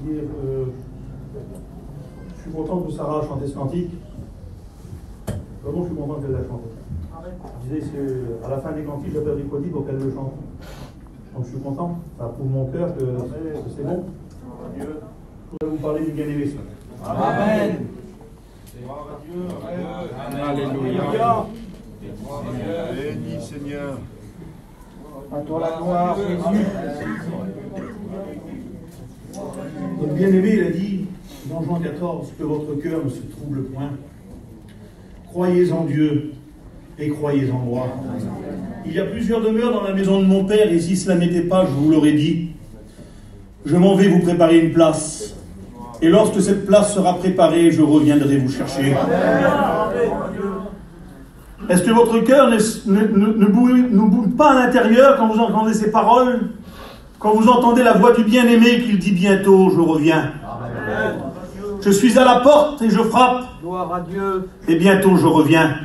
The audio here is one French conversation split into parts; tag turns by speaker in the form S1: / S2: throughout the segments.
S1: Dire, je suis content que Sarah a chanté ce cantique. Vraiment, je suis content qu'elle l'a chanté. Je disais qu'à la fin des cantiques, j'ai perdu Cody pour qu'elle le chante. Donc je suis content. Ça prouve mon cœur que c'est bon. Je voudrais vous parler du bien-aimé ce matin.
S2: Amen.
S3: Alléluia.
S2: Béni Seigneur.
S3: À toi la gloire, Jésus.
S1: Notre bien-aimé, il a dit, dans Jean 14, que votre cœur ne se trouble point. Croyez en Dieu et croyez en moi. Il y a plusieurs demeures dans la maison de mon Père, et si cela n'était pas, je vous l'aurais dit. Je m'en vais vous préparer une place. Et lorsque cette place sera préparée, je reviendrai vous chercher. Est-ce que votre cœur ne bouille pas à l'intérieur quand vous entendez ces paroles? Quand vous entendez la voix du bien-aimé qu'il dit bientôt, je reviens. Je suis à la porte et je frappe.
S3: Gloire à Dieu.
S1: Et bientôt je reviens.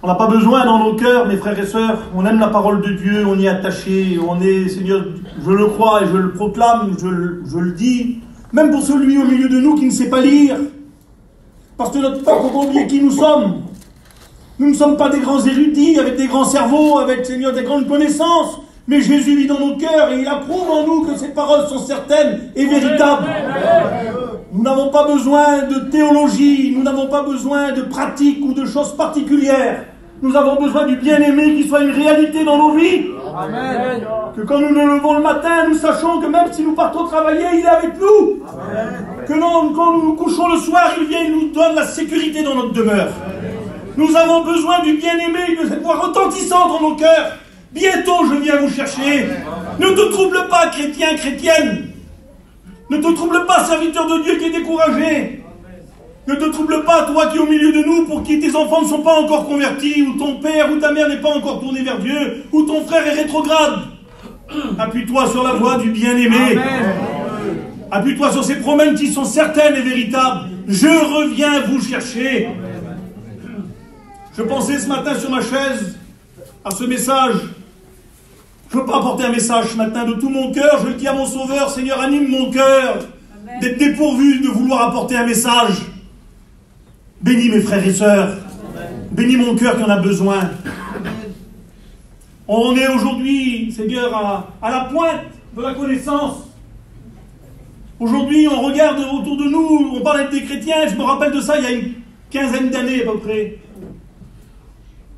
S1: On n'a pas besoin dans nos cœurs, mes frères et sœurs. On aime la parole de Dieu, on y est attaché. On est, Seigneur, je le crois et je le proclame, je le dis. Même pour celui au milieu de nous qui ne sait pas lire. Parce que notre peuple, faut pas oublier qui nous sommes. Nous ne sommes pas des grands érudits avec des grands cerveaux, avec, Seigneur, des grandes connaissances. Mais Jésus vit dans nos cœurs et il approuve en nous que ces paroles sont certaines et véritables. Nous n'avons pas besoin de théologie, nous n'avons pas besoin de pratiques ou de choses particulières. Nous avons besoin du bien-aimé qui soit une réalité dans nos vies.
S3: Amen.
S1: Que quand nous nous levons le matin, nous sachons que même si nous partons travailler, il est avec nous.
S3: Amen.
S1: Que quand nous nous couchons le soir, il vient et nous donne la sécurité dans notre demeure. Nous avons besoin du bien-aimé, de cette voix retentissante dans nos cœurs. Bientôt je viens vous chercher. Ne te trouble pas, chrétien, chrétienne. Ne te trouble pas, serviteur de Dieu qui est découragé. Ne te trouble pas, toi qui es au milieu de nous, pour qui tes enfants ne sont pas encore convertis, ou ton père ou ta mère n'est pas encore tourné vers Dieu, ou ton frère est rétrograde. Appuie-toi sur la voix du bien-aimé. Appuie-toi sur ces promesses qui sont certaines et véritables. Je reviens vous chercher. Je pensais ce matin sur ma chaise à ce message. Je ne veux pas apporter un message ce matin de tout mon cœur. Je le dis à mon Sauveur, Seigneur, anime mon cœur d'être dépourvu de vouloir apporter un message. Bénis mes frères et sœurs. Bénis mon cœur qui en a besoin. On est aujourd'hui, Seigneur, à la pointe de la connaissance. Aujourd'hui, on regarde autour de nous, on parle des chrétiens. Je me rappelle de ça il y a une quinzaine d'années à peu près.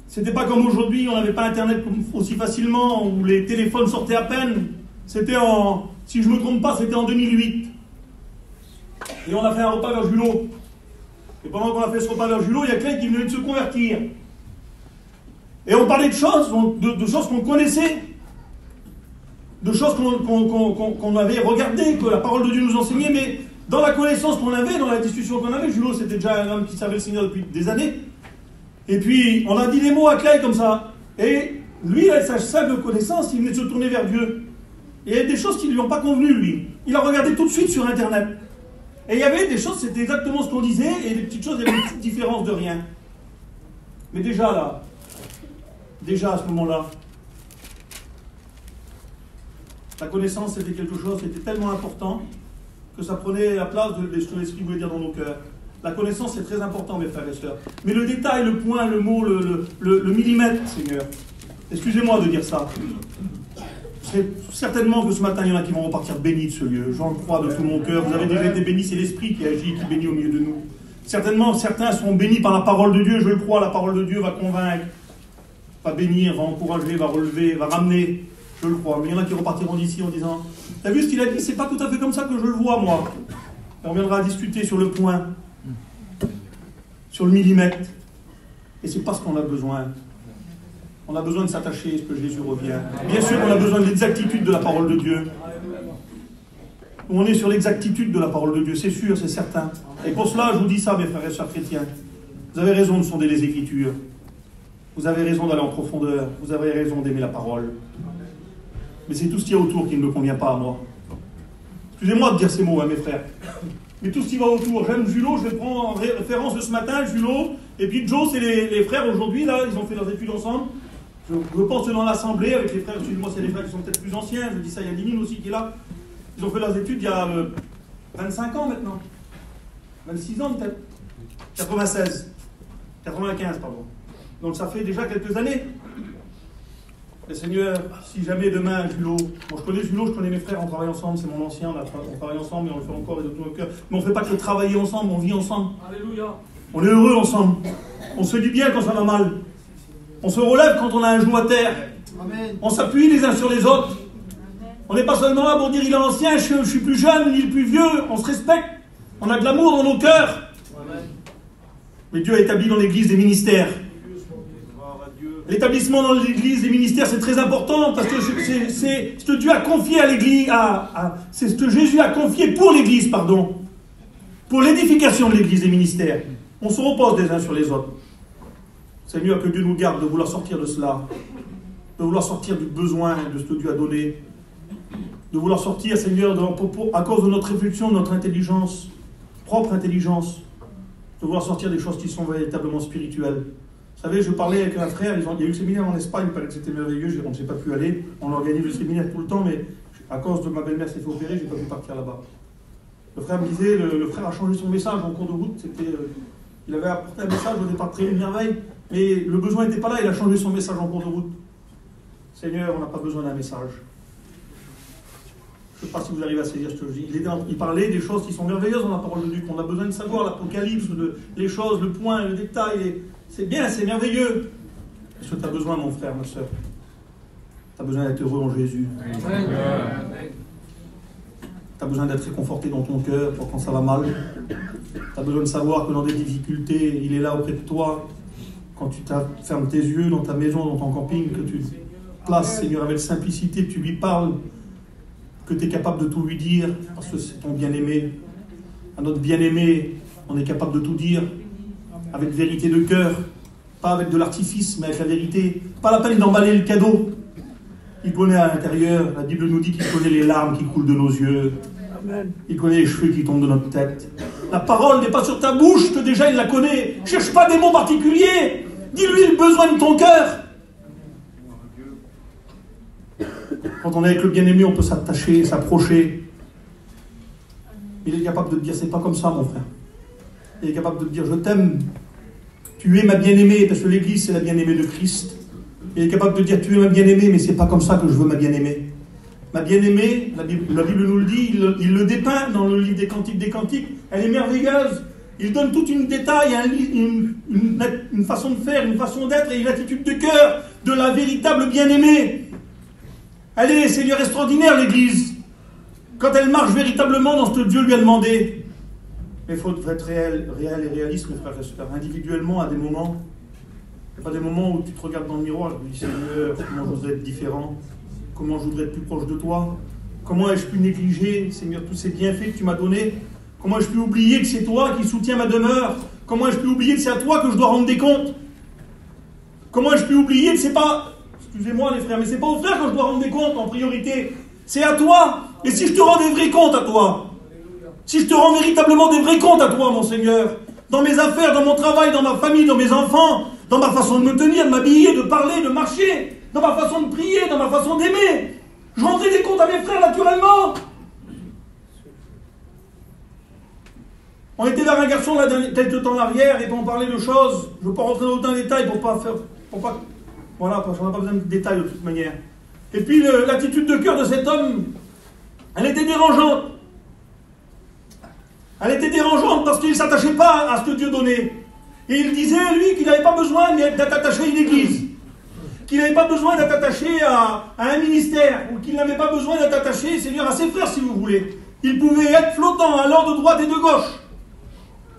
S1: C'était pas comme aujourd'hui, on n'avait pas Internet aussi facilement, où les téléphones sortaient à peine. C'était si je ne me trompe pas, c'était en 2008. Et on a fait un repas vers Julot. Et pendant qu'on a fait ce repas vers Julot, il y a quelqu'un qui venait de se convertir. Et on parlait de choses, de choses qu'on connaissait. De choses qu'on avait regardées, que la parole de Dieu nous enseignait, mais dans la connaissance qu'on avait, dans la discussion qu'on avait, Julot, c'était déjà un homme qui servait le Seigneur depuis des années. Et puis, on a dit des mots à Clay comme ça. Et lui, avec sa simple connaissance, il venait de se tourner vers Dieu. Et il y a des choses qui ne lui ont pas convenu, lui. Il a regardé tout de suite sur Internet. Et il y avait des choses, c'était exactement ce qu'on disait, et des petites choses, il y avait une petite différence de rien. Mais déjà là, déjà à ce moment-là, la connaissance, c'était quelque chose, c'était tellement important que ça prenait la place de ce que l'Esprit voulait dire dans nos cœurs. La connaissance, c'est très important, mes frères et sœurs. Mais le détail, le point, le mot, le millimètre, Seigneur, excusez-moi de dire ça. C'est certainement que ce matin, il y en a qui vont repartir bénis de ce lieu. J'en crois de tout mon cœur. Vous avez déjà été bénis, c'est l'Esprit qui agit, qui bénit au milieu de nous. Certainement, certains seront bénis par la parole de Dieu. Je le crois, la parole de Dieu va convaincre, va bénir, va encourager, va relever, va ramener. Je le crois. Mais il y en a qui repartiront d'ici en disant « T'as vu ce qu'il a dit? C'est pas tout à fait comme ça que je le vois, moi. » Et on viendra discuter sur le point, sur le millimètre. Et c'est pas ce qu'on a besoin. On a besoin de s'attacher à ce que Jésus revient. Bien sûr qu'on a besoin de l'exactitude de la parole de Dieu. On est sur l'exactitude de la parole de Dieu, c'est sûr, c'est certain. Et pour cela, je vous dis ça, mes frères et sœurs chrétiens. Vous avez raison de sonder les Écritures. Vous avez raison d'aller en profondeur. Vous avez raison d'aimer la parole. Mais c'est tout ce qu'il y a autour qui ne me convient pas à moi. Excusez-moi de dire ces mots, hein, mes frères. Mais tout ce qui va autour. J'aime Julot, je prends en référence de ce matin, Julot. Et puis Joe, c'est les frères aujourd'hui, là, ils ont fait leurs études ensemble. Je pense que dans l'assemblée, avec les frères, excusez-moi, c'est les frères qui sont peut-être plus anciens. Je dis ça, il y a Dimine aussi qui est là. Ils ont fait leurs études il y a 25 ans maintenant. 26 ans peut-être. 96. 95, pardon. Donc ça fait déjà quelques années. Et Seigneur, si jamais demain, Julot, bon, je connais Julot, je connais mes frères, on travaille ensemble, c'est mon ancien, on travaille ensemble, mais on le fait encore de tout notre cœur. Mais on ne fait pas que travailler ensemble, on vit ensemble. Alléluia. On est heureux ensemble. On se fait du bien quand ça va mal. On se relève quand on a un genou à terre. Amen. On s'appuie les uns sur les autres. On n'est pas seulement là pour dire il est ancien, je suis plus jeune, il est plus vieux. On se respecte. On a de l'amour dans nos cœurs. Amen. Mais Dieu a établi dans l'Église des ministères. L'établissement dans l'Église des ministères, c'est très important parce que c'est ce que Dieu a confié à l'Église, c'est ce que Jésus a confié pour l'Église, pardon, pour l'édification de l'Église des ministères. On se repose les uns sur les autres. Seigneur, que Dieu nous garde de vouloir sortir de cela, de vouloir sortir du besoin de ce que Dieu a donné, de vouloir sortir, Seigneur, à cause de notre réflexion, de notre intelligence, propre intelligence, de vouloir sortir des choses qui sont véritablement spirituelles. Vous savez, je parlais avec un frère, il y a eu le séminaire en Espagne, il paraît que c'était merveilleux, on ne s'est pas pu aller, on organise le séminaire tout le temps, mais à cause de ma belle-mère s'est fait opérer, je n'ai pas pu partir là-bas. Le frère me disait, le frère a changé son message en cours de route, il avait apporté un message au départ très une merveille, mais le besoin n'était pas là, il a changé son message en cours de route. Seigneur, on n'a pas besoin d'un message. Je ne sais pas si vous arrivez à saisir ce que je dis. Il parlait des choses qui sont merveilleuses dans la parole de Dieu, qu'on a besoin de savoir, l'Apocalypse, les choses, le point, le détail. C'est bien, c'est merveilleux. Est-ce que tu as besoin, mon frère, ma soeur? Tu as besoin d'être heureux en Jésus. Tu as besoin d'être réconforté dans ton cœur pour quand ça va mal. Tu as besoin de savoir que dans des difficultés, il est là auprès de toi. Quand tu fermes tes yeux dans ta maison, dans ton camping, que tu places, Seigneur, avec simplicité, tu lui parles, que tu es capable de tout lui dire, parce que c'est ton bien-aimé. À notre bien-aimé, on est capable de tout dire, avec vérité de cœur, pas avec de l'artifice, mais avec la vérité. Pas la peine d'emballer le cadeau. Il connaît à l'intérieur, la Bible nous dit qu'il connaît les larmes qui coulent de nos yeux. Amen. Il connaît les cheveux qui tombent de notre tête. La parole n'est pas sur ta bouche, que déjà il la connaît. Cherche pas des mots particuliers. Dis-lui le besoin de ton cœur. Quand on est avec le bien-aimé, on peut s'attacher, s'approcher. Il est capable de te dire, c'est pas comme ça, mon frère. Il est capable de te dire, je t'aime. Tu es ma bien-aimée, parce que l'Église, c'est la bien-aimée de Christ. Il est capable de dire, tu es ma bien-aimée, mais c'est pas comme ça que je veux ma bien-aimée. Ma bien-aimée, la Bible nous le dit, il le dépeint dans le livre des Cantiques, elle est merveilleuse. Il donne tout un détail, une façon de faire, une façon d'être et une attitude de cœur de la véritable bien-aimée. Elle est, Seigneur, extraordinaire, l'Église, quand elle marche véritablement dans ce que Dieu lui a demandé. Mais il faut être réel et réaliste, mes frères et sœurs. Individuellement, à des moments, il n'y a pas des moments où tu te regardes dans le miroir et tu te dis, Seigneur, comment je voudrais être différent, comment je voudrais être plus proche de toi, comment ai-je pu négliger, Seigneur, tous ces bienfaits que tu m'as donnés, comment ai-je pu oublier que c'est toi qui soutiens ma demeure, comment ai-je pu oublier que c'est à toi que je dois rendre des comptes, comment ai-je pu oublier que c'est pas... Excusez-moi les frères, mais c'est pas aux frères que je dois rendre des comptes en priorité. C'est à toi. Et si je te rends des vrais comptes à toi, si je te rends véritablement des vrais comptes à toi, mon Seigneur, dans mes affaires, dans mon travail, dans ma famille, dans mes enfants, dans ma façon de me tenir, de m'habiller, de parler, de marcher, dans ma façon de prier, dans ma façon d'aimer, je rendrai des comptes à mes frères naturellement. On était vers un garçon là, quelques temps en arrière et on parlait de choses. Je ne veux pas rentrer dans aucun détail pour pas faire... Voilà, parce qu'on n'a pas besoin de détails de toute manière. Et puis l'attitude de cœur de cet homme, elle était dérangeante. Elle était dérangeante parce qu'il ne s'attachait pas à ce que Dieu donnait. Et il disait, lui, qu'il n'avait pas besoin d'être attaché à une église, qu'il n'avait pas besoin d'être attaché à un ministère, ou qu'il n'avait pas besoin d'être attaché, Seigneur, à ses frères, si vous voulez. Il pouvait être flottant, allant de droite et de gauche.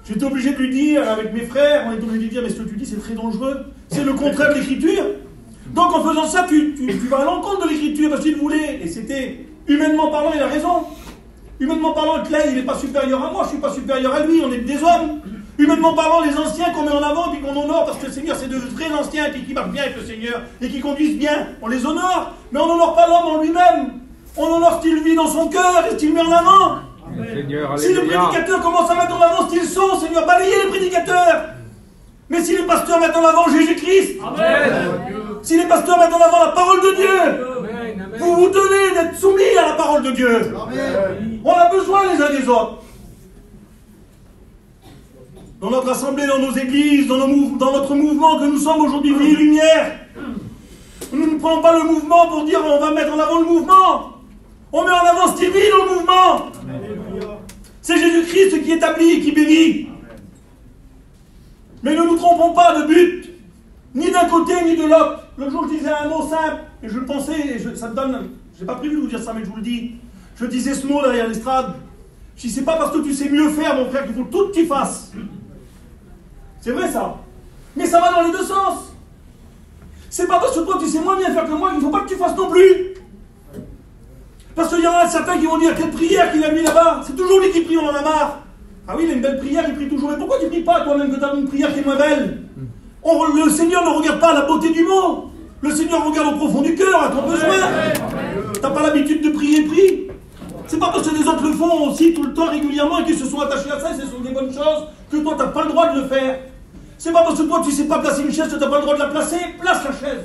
S1: J'étais obligé de lui dire, avec mes frères, on est obligé de lui dire, mais ce que tu dis, c'est très dangereux. C'est le contraire de l'écriture. Donc en faisant ça, tu vas à l'encontre de l'écriture, parce qu'il voulait, et c'était, humainement parlant, il a raison. Humainement parlant, Clay, il n'est pas supérieur à moi, je ne suis pas supérieur à lui, on est des hommes. Humainement parlant, les anciens qu'on met en avant, puis qu'on honore, parce que le Seigneur, c'est de vrais anciens, puis qui marchent bien avec le Seigneur, et qui conduisent bien, on les honore, mais on n'honore pas l'homme en lui-même. On honore ce qu'il vit dans son cœur, et ce qu'il met en avant. Seigneur, si les prédicateurs commencent à mettre en avant ce qu'ils sont, Seigneur, balayez les prédicateurs. Mais si les pasteurs mettent en avant Jésus-Christ, Amen. Si les pasteurs mettent en avant la parole de Dieu, Amen. Vous devez être soumis à la parole de Dieu. On a besoin les uns des autres. Dans notre assemblée, dans nos églises, dans notre mouvement que nous sommes aujourd'hui, Vie et Lumière, nous ne prenons pas le mouvement pour dire on va mettre en avant le mouvement. On met en avant ce qui vit dans le mouvement. C'est Jésus-Christ qui établit et qui bénit. Mais ne nous trompons pas de but, ni d'un côté ni de l'autre. L'autre jour, je disais un mot simple, et je le pensais, et ça me donne. Je n'ai pas prévu de vous dire ça, mais je vous le dis. Je disais ce mot derrière l'estrade. Je dis, c'est pas parce que tu sais mieux faire, mon frère, qu'il faut tout que tu fasses. C'est vrai ça. Mais ça va dans les deux sens. C'est pas parce que toi tu sais moins bien faire que moi qu'il ne faut pas que tu fasses non plus. Parce qu'il y en a certains qui vont dire quelle prière qu'il a mis là-bas. C'est toujours lui qui prie, on en a marre. Ah oui, il a une belle prière, il prie toujours. Mais pourquoi tu ne pries pas toi-même que tu as une prière qui est moins belle? Le Seigneur ne regarde pas la beauté du mot. Le Seigneur regarde au profond du cœur, à ton besoin. Tu n'as pas l'habitude de prier, prie. C'est pas parce que les autres le font aussi tout le temps régulièrement et qu'ils se sont attachés à ça, et ce sont des bonnes choses, que toi tu n'as pas le droit de le faire. C'est pas parce que toi tu sais pas placer une chaise que tu n'as pas le droit de la placer, place la chaise.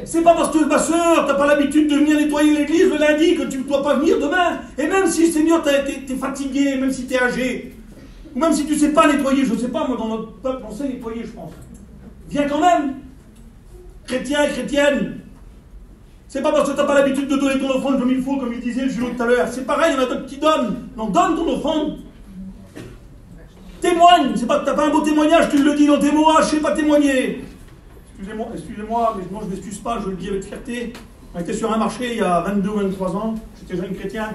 S1: C'est pas parce que ma soeur, tu n'as pas l'habitude de venir nettoyer l'église le lundi que tu ne dois pas venir demain. Et même si Seigneur t'es fatigué, même si tu es âgé, ou même si tu ne sais pas nettoyer, je ne sais pas, moi dans notre peuple on sait nettoyer je pense. Viens quand même. Chrétien, chrétienne. C'est pas parce que tu n'as pas l'habitude de donner ton offrande comme il faut, comme il disait le Jules tout à l'heure. C'est pareil, il y en a d'autres qui donnent. Donc donne ton offrande. Témoigne. C'est pas que tu n'as pas un beau témoignage, tu le dis dans tes mots, je ne sais pas témoigner. Excusez-moi, mais moi je ne m'excuse pas, je le dis avec fierté. On était sur un marché il y a 22 ou 23 ans, j'étais jeune chrétien.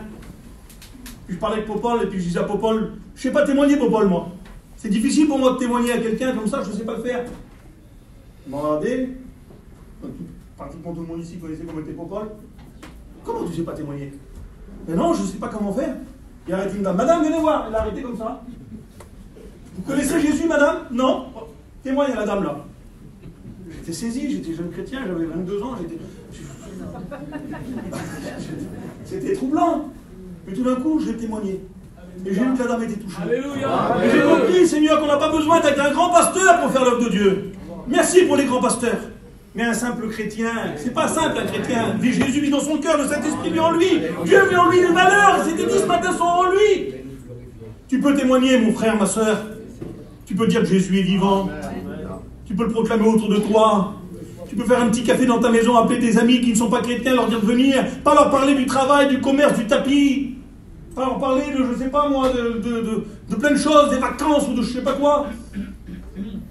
S1: Puis je parlais avec Popol et puis je disais à Popol, je ne sais pas témoigner Popol moi. C'est difficile pour moi de témoigner à quelqu'un comme ça, je ne sais pas le faire. Il m'a regardé. Pratiquement tout le monde ici connaissait comment était Popol. Comment tu ne sais pas témoigner? Mais non, je ne sais pas comment faire. Il a arrêté une dame. Madame, venez voir. Elle a arrêté comme ça. Vous connaissez Jésus, madame? Non. Témoigne à la dame là. J'étais saisi, j'étais jeune chrétien, j'avais 22 ans, c'était troublant. Mais tout d'un coup, je l'ai témoigné. Et j'ai vu que la dame était touchée. Alléluia. Et j'ai compris, Seigneur, qu'on n'a pas besoin d'être un grand pasteur pour faire l'œuvre de Dieu. Merci pour les grands pasteurs. Mais un simple chrétien, c'est pas simple un chrétien. Jésus vit dans son cœur, le Saint-Esprit vit en lui. Dieu vit en lui les malheurs. C'était dit ce matin sont en lui. Tu peux témoigner, mon frère, ma soeur. Tu peux dire que Jésus est vivant. Tu peux le proclamer autour de toi. Tu peux faire un petit café dans ta maison, appeler des amis qui ne sont pas chrétiens, leur dire de venir. Pas leur parler du travail, du commerce, du tapis. Pas leur parler de, je sais pas moi, de plein de choses, des vacances ou de je sais pas quoi.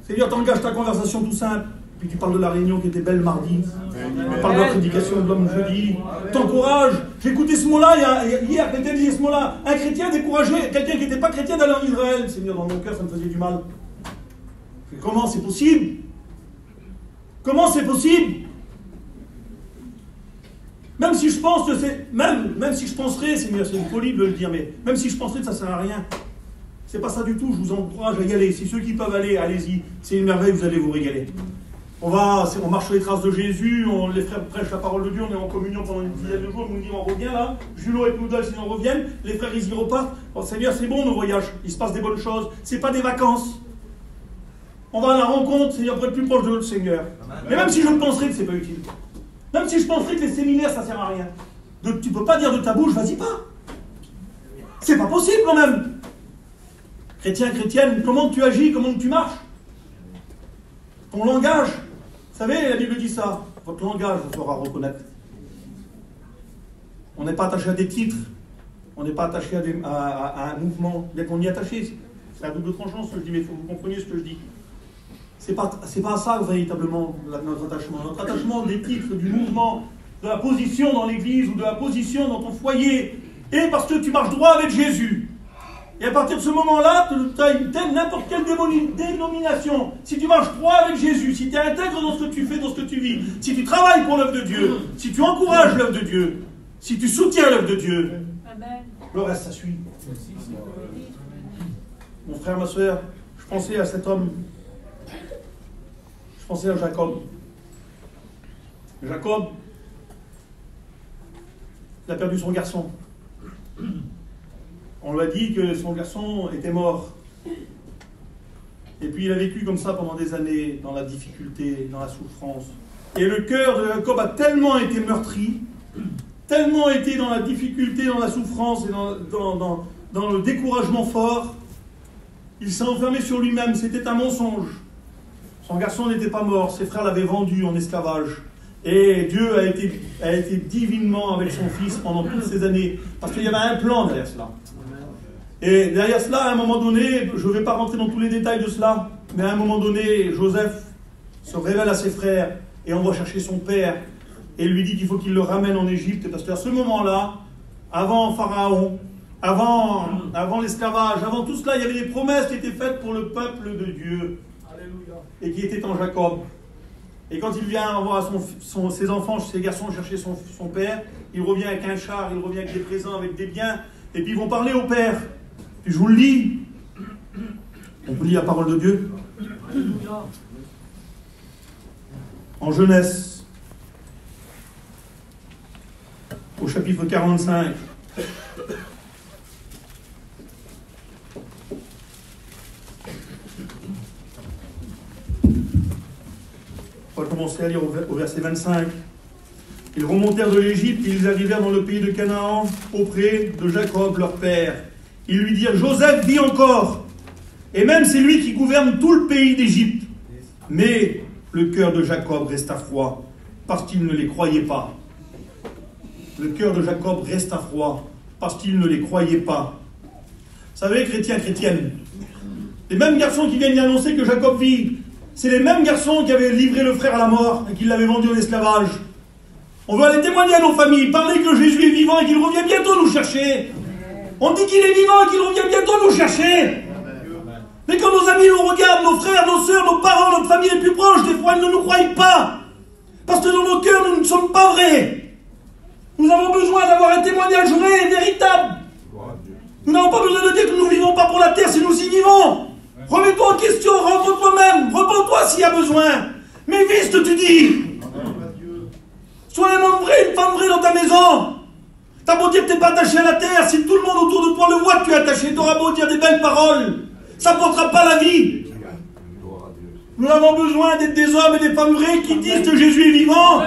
S1: Seigneur, t'engages ta conversation tout simple. Puis tu parles de la réunion qui était belle mardi. Tu parles de la prédication de l'homme jeudi. T'encourages. J'ai écouté ce mot-là hier, quelqu'un disait ce mot-là. Un chrétien découragé, quelqu'un qui n'était pas chrétien d'aller en Israël. Seigneur, dans mon cœur, ça me faisait du mal. Comment c'est possible? Comment c'est possible? Même si je pense que c'est. Même si je penserais, Seigneur, c'est une folie de le dire, mais même si je penserais que ça ne sert à rien. C'est pas ça du tout, je vous encourage à y aller. Si ceux qui peuvent aller, allez-y. C'est une merveille, vous allez vous régaler. On marche sur les traces de Jésus, les frères prêchent la parole de Dieu, on est en communion pendant une dizaine de jours, nous disons on revient là, Julot et Noudal s'ils en reviennent, les frères ils y repartent. Oh, Seigneur, c'est bon nos voyages, il se passe des bonnes choses, c'est pas des vacances. On va à la rencontre, Seigneur, pour être plus proche de notre Seigneur. Mais même si je penserais que c'est pas utile, même si je penserais que les séminaires ça sert à rien, tu peux pas dire de ta bouche, vas-y pas. C'est pas possible quand même. Chrétien, chrétienne, comment tu agis, comment tu marches? Ton langage, vous savez, la Bible dit ça, votre langage vous fera reconnaître. On n'est pas attaché à des titres, on n'est pas attaché à un mouvement, bien qu'on y est attaché. C'est à double tranchant ce que je dis, mais il faut que vous compreniez ce que je dis. C'est pas ça véritablement notre attachement. Notre attachement des titres, du mouvement, de la position dans l'église ou de la position dans ton foyer, et parce que tu marches droit avec Jésus. Et à partir de ce moment-là, tu as n'importe quelle dénomination. Si tu marches droit avec Jésus, si tu es intègre dans ce que tu fais, dans ce que tu vis, si tu travailles pour l'œuvre de Dieu, si tu encourages l'œuvre de Dieu, si tu soutiens l'œuvre de Dieu, le reste, ça suit. Mon frère, ma soeur, je pensais à cet homme. Je pensais à Jacob. Jacob, il a perdu son garçon. On lui a dit que son garçon était mort. Et puis il a vécu comme ça pendant des années, dans la difficulté, dans la souffrance. Et le cœur de Jacob a tellement été meurtri tellement été dans la difficulté, dans la souffrance et dans le découragement fort, il s'est enfermé sur lui-même. C'était un mensonge. Son garçon n'était pas mort, ses frères l'avaient vendu en esclavage. Et Dieu a été divinement avec son fils pendant toutes ces années, parce qu'il y avait un plan derrière cela. Et derrière cela, à un moment donné, je ne vais pas rentrer dans tous les détails de cela, mais à un moment donné, Joseph se révèle à ses frères et envoie chercher son père et lui dit qu'il faut qu'il le ramène en Égypte, parce qu'à ce moment-là, avant Pharaon, avant l'esclavage, avant tout cela, il y avait des promesses qui étaient faites pour le peuple de Dieu. Alléluia. Et qui étaient en Jacob. Et quand il vient voir ses enfants, ses garçons chercher son père, il revient avec un char, il revient avec des présents, avec des biens, et puis ils vont parler au père. Puis je vous le lis. On peut lire la parole de Dieu. Alléluia. En Genèse, au chapitre 45. On va commencer à lire au verset 25. Ils remontèrent de l'Égypte et ils arrivèrent dans le pays de Canaan auprès de Jacob, leur père. Ils lui dirent, Joseph vit encore, et même c'est lui qui gouverne tout le pays d'Égypte. Mais le cœur de Jacob resta froid, parce qu'il ne les croyait pas. Le cœur de Jacob resta froid, parce qu'il ne les croyait pas. Vous savez, chrétiens, chrétiennes, les mêmes garçons qui viennent y annoncer que Jacob vit, c'est les mêmes garçons qui avaient livré le frère à la mort et qui l'avaient vendu en esclavage. On veut aller témoigner à nos familles, parler que Jésus est vivant et qu'il revient bientôt nous chercher. On dit qu'il est vivant et qu'il revient bientôt nous chercher. Mais quand nos amis nous regardent, nos frères, nos sœurs, nos parents, notre famille les plus proches, des fois ils ne nous croient pas. Parce que dans nos cœurs, nous ne sommes pas vrais. Nous avons besoin d'avoir un témoignage vrai et véritable. Nous n'avons pas besoin de dire que nous ne vivons pas pour la terre si nous y vivons. Remets-toi en question, rentre toi-même, repens-toi s'il y a besoin. Mais vis ce que tu dis. Sois un homme vrai, une femme vraie dans ta maison. T'as beau dire que tu n'es pas attaché à la terre, si tout le monde autour de toi le voit que tu es attaché, tu auras beau dire des belles paroles, ça ne portera pas la vie. Nous avons besoin d'être des hommes et des femmes vrais qui disent que Jésus est vivant.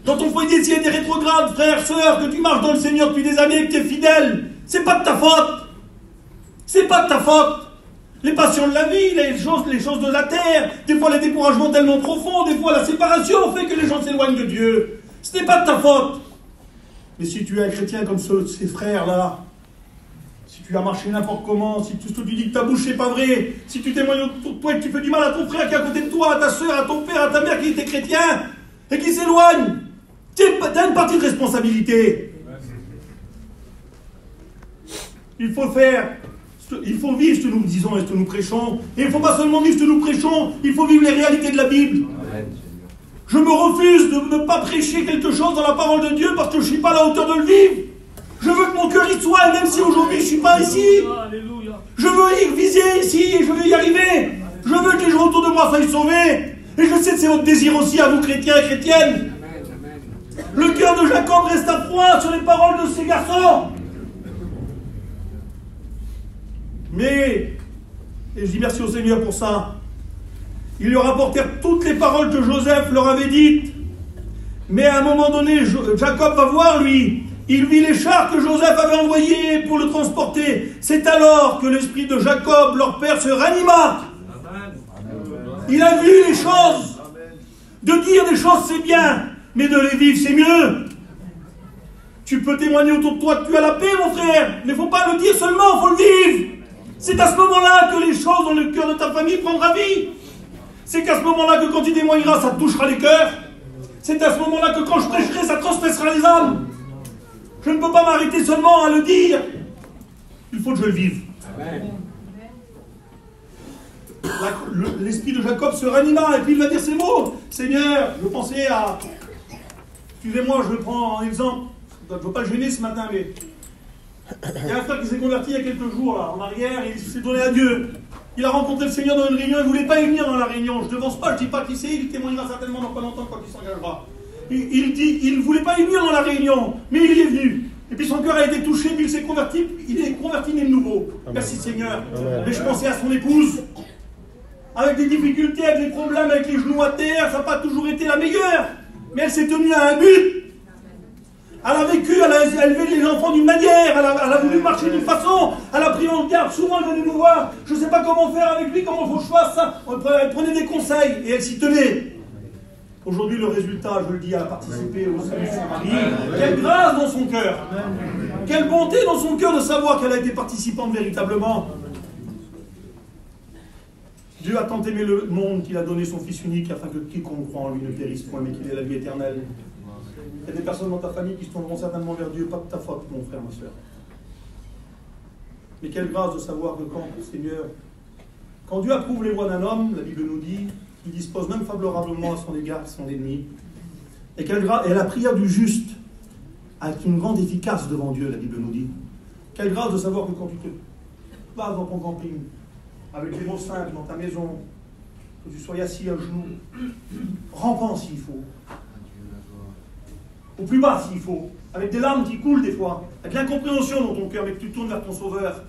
S1: Dans ton foyer, s'il y a des rétrogrades, frères, sœurs, que tu marches dans le Seigneur depuis des années, que tu es fidèle, c'est pas de ta faute. C'est pas de ta faute. Les passions de la vie, les choses de la terre, des fois les découragements tellement profonds, des fois la séparation fait que les gens s'éloignent de Dieu. Ce n'est pas de ta faute. Mais si tu es un chrétien comme ces frères-là, si tu as marché n'importe comment, si tout ce que tu dis que ta bouche n'est pas vrai, si tu témoignes autour de toi et que tu fais du mal à ton frère qui est à côté de toi, à ta soeur, à ton père, à ta mère qui était chrétien et qui s'éloigne, tu as une partie de responsabilité. Il faut vivre ce que nous disons et ce que nous prêchons. Et il ne faut pas seulement vivre ce que nous prêchons, il faut vivre les réalités de la Bible. Je me refuse de ne pas prêcher quelque chose dans la parole de Dieu parce que je ne suis pas à la hauteur de le vivre. Je veux que mon cœur y soit, et même si aujourd'hui je ne suis pas ici, je veux y viser ici et je veux y arriver. Je veux que les gens autour de moi soient sauvés. Et je sais que c'est votre désir aussi à vous, chrétiens et chrétiennes. Le cœur de Jacob reste à froid sur les paroles de ses garçons. Mais, et je dis merci au Seigneur pour ça, ils leur apportèrent toutes les paroles que Joseph leur avait dites. Mais à un moment donné, Jacob va voir, lui, il vit les chars que Joseph avait envoyés pour le transporter. C'est alors que l'esprit de Jacob, leur père, se ranima. Il a vu les choses. De dire des choses, c'est bien, mais de les vivre, c'est mieux. Tu peux témoigner autour de toi que tu as la paix, mon frère, mais il ne faut pas le dire seulement, il faut le vivre. C'est à ce moment-là que les choses dans le cœur de ta famille prendront vie. C'est qu'à ce moment-là que quand tu témoigneras, ça touchera les cœurs. C'est à ce moment-là que quand je prêcherai, ça transpercera les âmes. Je ne peux pas m'arrêter seulement à le dire. Il faut que je le vive. L'esprit de Jacob se ranima et puis il va dire ces mots. Seigneur, je pensais à... Excusez-moi, je le prends en exemple. Je ne veux pas le gêner ce matin, mais... Il y a un frère qui s'est converti il y a quelques jours, là, en arrière, et il s'est donné à Dieu. Il a rencontré le Seigneur dans une réunion, il ne voulait pas y venir dans la réunion. Je ne devance pas, je ne dis pas qui c'est, il témoignera certainement dans pas longtemps quand il s'engagera. Il ne voulait pas y venir dans la réunion, mais il y est venu. Et puis son cœur a été touché, puis il s'est converti, il est converti né de nouveau. Merci Seigneur. Mais je pensais à son épouse, avec des difficultés, avec des problèmes, avec les genoux à terre, ça n'a pas toujours été la meilleure. Mais elle s'est tenue à un but. Elle a vécu, elle a élevé les enfants d'une manière, elle a voulu marcher d'une façon, elle a pris en garde, souvent elle venait nous voir, je ne sais pas comment faire avec lui, comment il faut que je fasse ça. Elle prenait des conseils et elle s'y tenait. Aujourd'hui, le résultat, je le dis, elle a participé au salut de son mari. Quelle grâce dans son cœur. Quelle bonté dans son cœur de savoir qu'elle a été participante véritablement. Dieu a tant aimé le monde qu'il a donné son Fils unique afin que quiconque croit en lui ne périsse point, mais qu'il ait la vie éternelle. Il y a des personnes dans ta famille qui se tourneront certainement vers Dieu, pas de ta faute, mon frère, ma soeur. Mais quelle grâce de savoir que quand Dieu approuve les voies d'un homme, la Bible nous dit, il dispose même favorablement à son égard son ennemi. Et la prière du juste a une grande efficace devant Dieu, la Bible nous dit. Quelle grâce de savoir que quand tu te passes dans ton camping, avec des mots simples dans ta maison, que tu sois assis à genoux, rampant s'il faut, au plus bas s'il faut, avec des larmes qui coulent des fois, avec l'incompréhension dans ton cœur, mais que tu tournes vers ton Sauveur.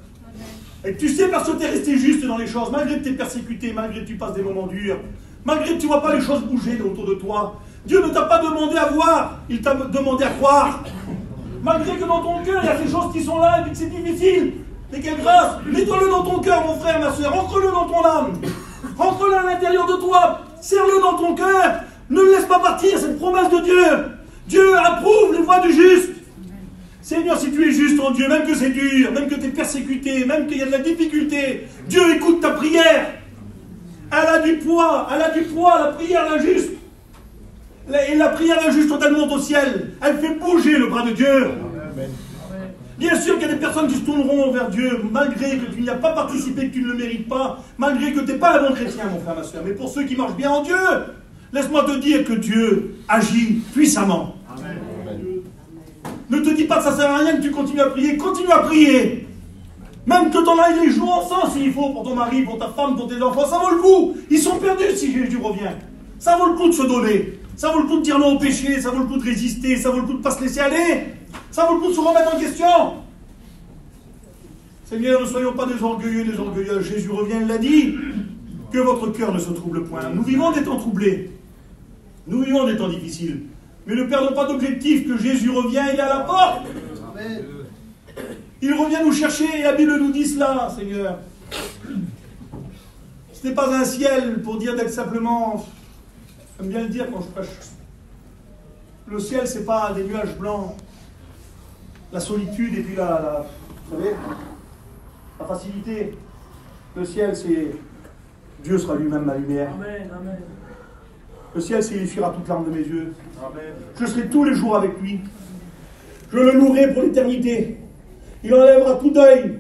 S1: Et que tu sais parce que tu es resté juste dans les choses, malgré que tu es persécuté, malgré que tu passes des moments durs, malgré que tu ne vois pas les choses bouger autour de toi. Dieu ne t'a pas demandé à voir, il t'a demandé à croire. Malgré que dans ton cœur, il y a ces choses qui sont là et que c'est difficile. Mais quelle grâce! Mets-toi-le dans ton cœur, mon frère, ma soeur, rentre-le dans ton âme. Rentre-le à l'intérieur de toi, serre-le dans ton cœur. Ne le laisse pas partir, cette promesse de Dieu. Dieu approuve les voies du juste. Seigneur, si tu es juste en Dieu, même que c'est dur, même que tu es persécuté, même qu'il y a de la difficulté, Dieu écoute ta prière. Elle a du poids, la prière d'un juste. Et la prière d'un juste, quand elle monte au ciel, elle fait bouger le bras de Dieu. Amen. Bien sûr qu'il y a des personnes qui se tourneront vers Dieu, malgré que tu n'y as pas participé, que tu ne le mérites pas, malgré que tu n'es pas un bon chrétien, mon frère, ma soeur. Mais pour ceux qui marchent bien en Dieu, laisse-moi te dire que Dieu agit puissamment. Amen. Ne te dis pas que ça ne sert à rien que tu continues à prier. Continue à prier. Même que tu en ailles les joues en sang s'il faut pour ton mari, pour ta femme, pour tes enfants. Ça vaut le coup. Ils sont perdus si Jésus revient. Ça vaut le coup de se donner. Ça vaut le coup de dire non au péché. Ça vaut le coup de résister. Ça vaut le coup de ne pas se laisser aller. Ça vaut le coup de se remettre en question. Seigneur, ne soyons pas des orgueilleux, des orgueilleuses. Jésus revient, il l'a dit. Que votre cœur ne se trouble point. Nous vivons des temps troublés. Nous vivons des temps difficiles. Mais ne perdons pas d'objectif que Jésus revient, il est à la porte. Amen. Il revient nous chercher et la Bible nous dit cela, Seigneur. Ce n'est pas un ciel pour dire d'être simplement, j'aime bien le dire quand je prêche. Le ciel, ce n'est pas des nuages blancs, la solitude et puis vous savez, la facilité. Le ciel, c'est Dieu sera lui-même ma lumière. Amen, amen. Le ciel, c'est il essuiera toute larme de mes yeux. Amen. Je serai tous les jours avec lui. Je le louerai pour l'éternité. Il enlèvera tout deuil,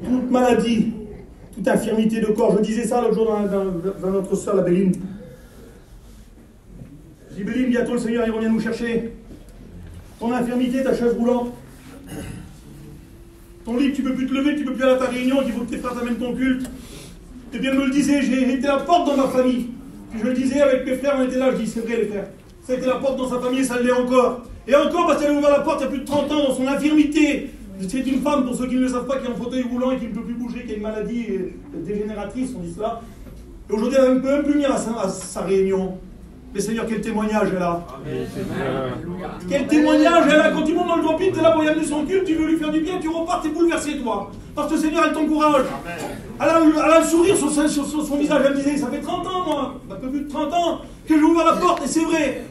S1: toute maladie, toute infirmité de corps. Je disais ça l'autre jour dans notre sœur, la Béline. Je dis, Béline, bientôt le Seigneur, il revient nous chercher. Ton infirmité, ta chaise roulante. Ton lit, tu ne peux plus te lever, tu ne peux plus aller à ta réunion, il faut que tes frères t'amènent ton culte. Et bien, me le disait, j'ai été la porte dans ma famille. Puis je le disais avec mes frères, on était là, je dis, c'est vrai les frères. Ça a été la porte dans sa famille et ça l'est encore. Et encore parce qu'elle a ouvert la porte il y a plus de 30 ans dans son infirmité. C'est une femme, pour ceux qui ne le savent pas, qui est en fauteuil roulant et qui ne peut plus bouger, qui a une maladie dégénératrice, on dit cela. Et aujourd'hui, elle ne peut même plus venir à sa réunion. Mais Seigneur, quel témoignage elle a. Quel témoignage elle a. Quand tu montes dans le camping, tu es là pour y amener son culte, tu veux lui faire du bien, tu repars, tu es bouleversé, toi. Parce que Seigneur, elle t'encourage. Elle a le sourire sur son visage. Elle me disait, ça fait 30 ans, moi, un peu plus de 30 ans, que j'ai ouvert la porte, et c'est vrai.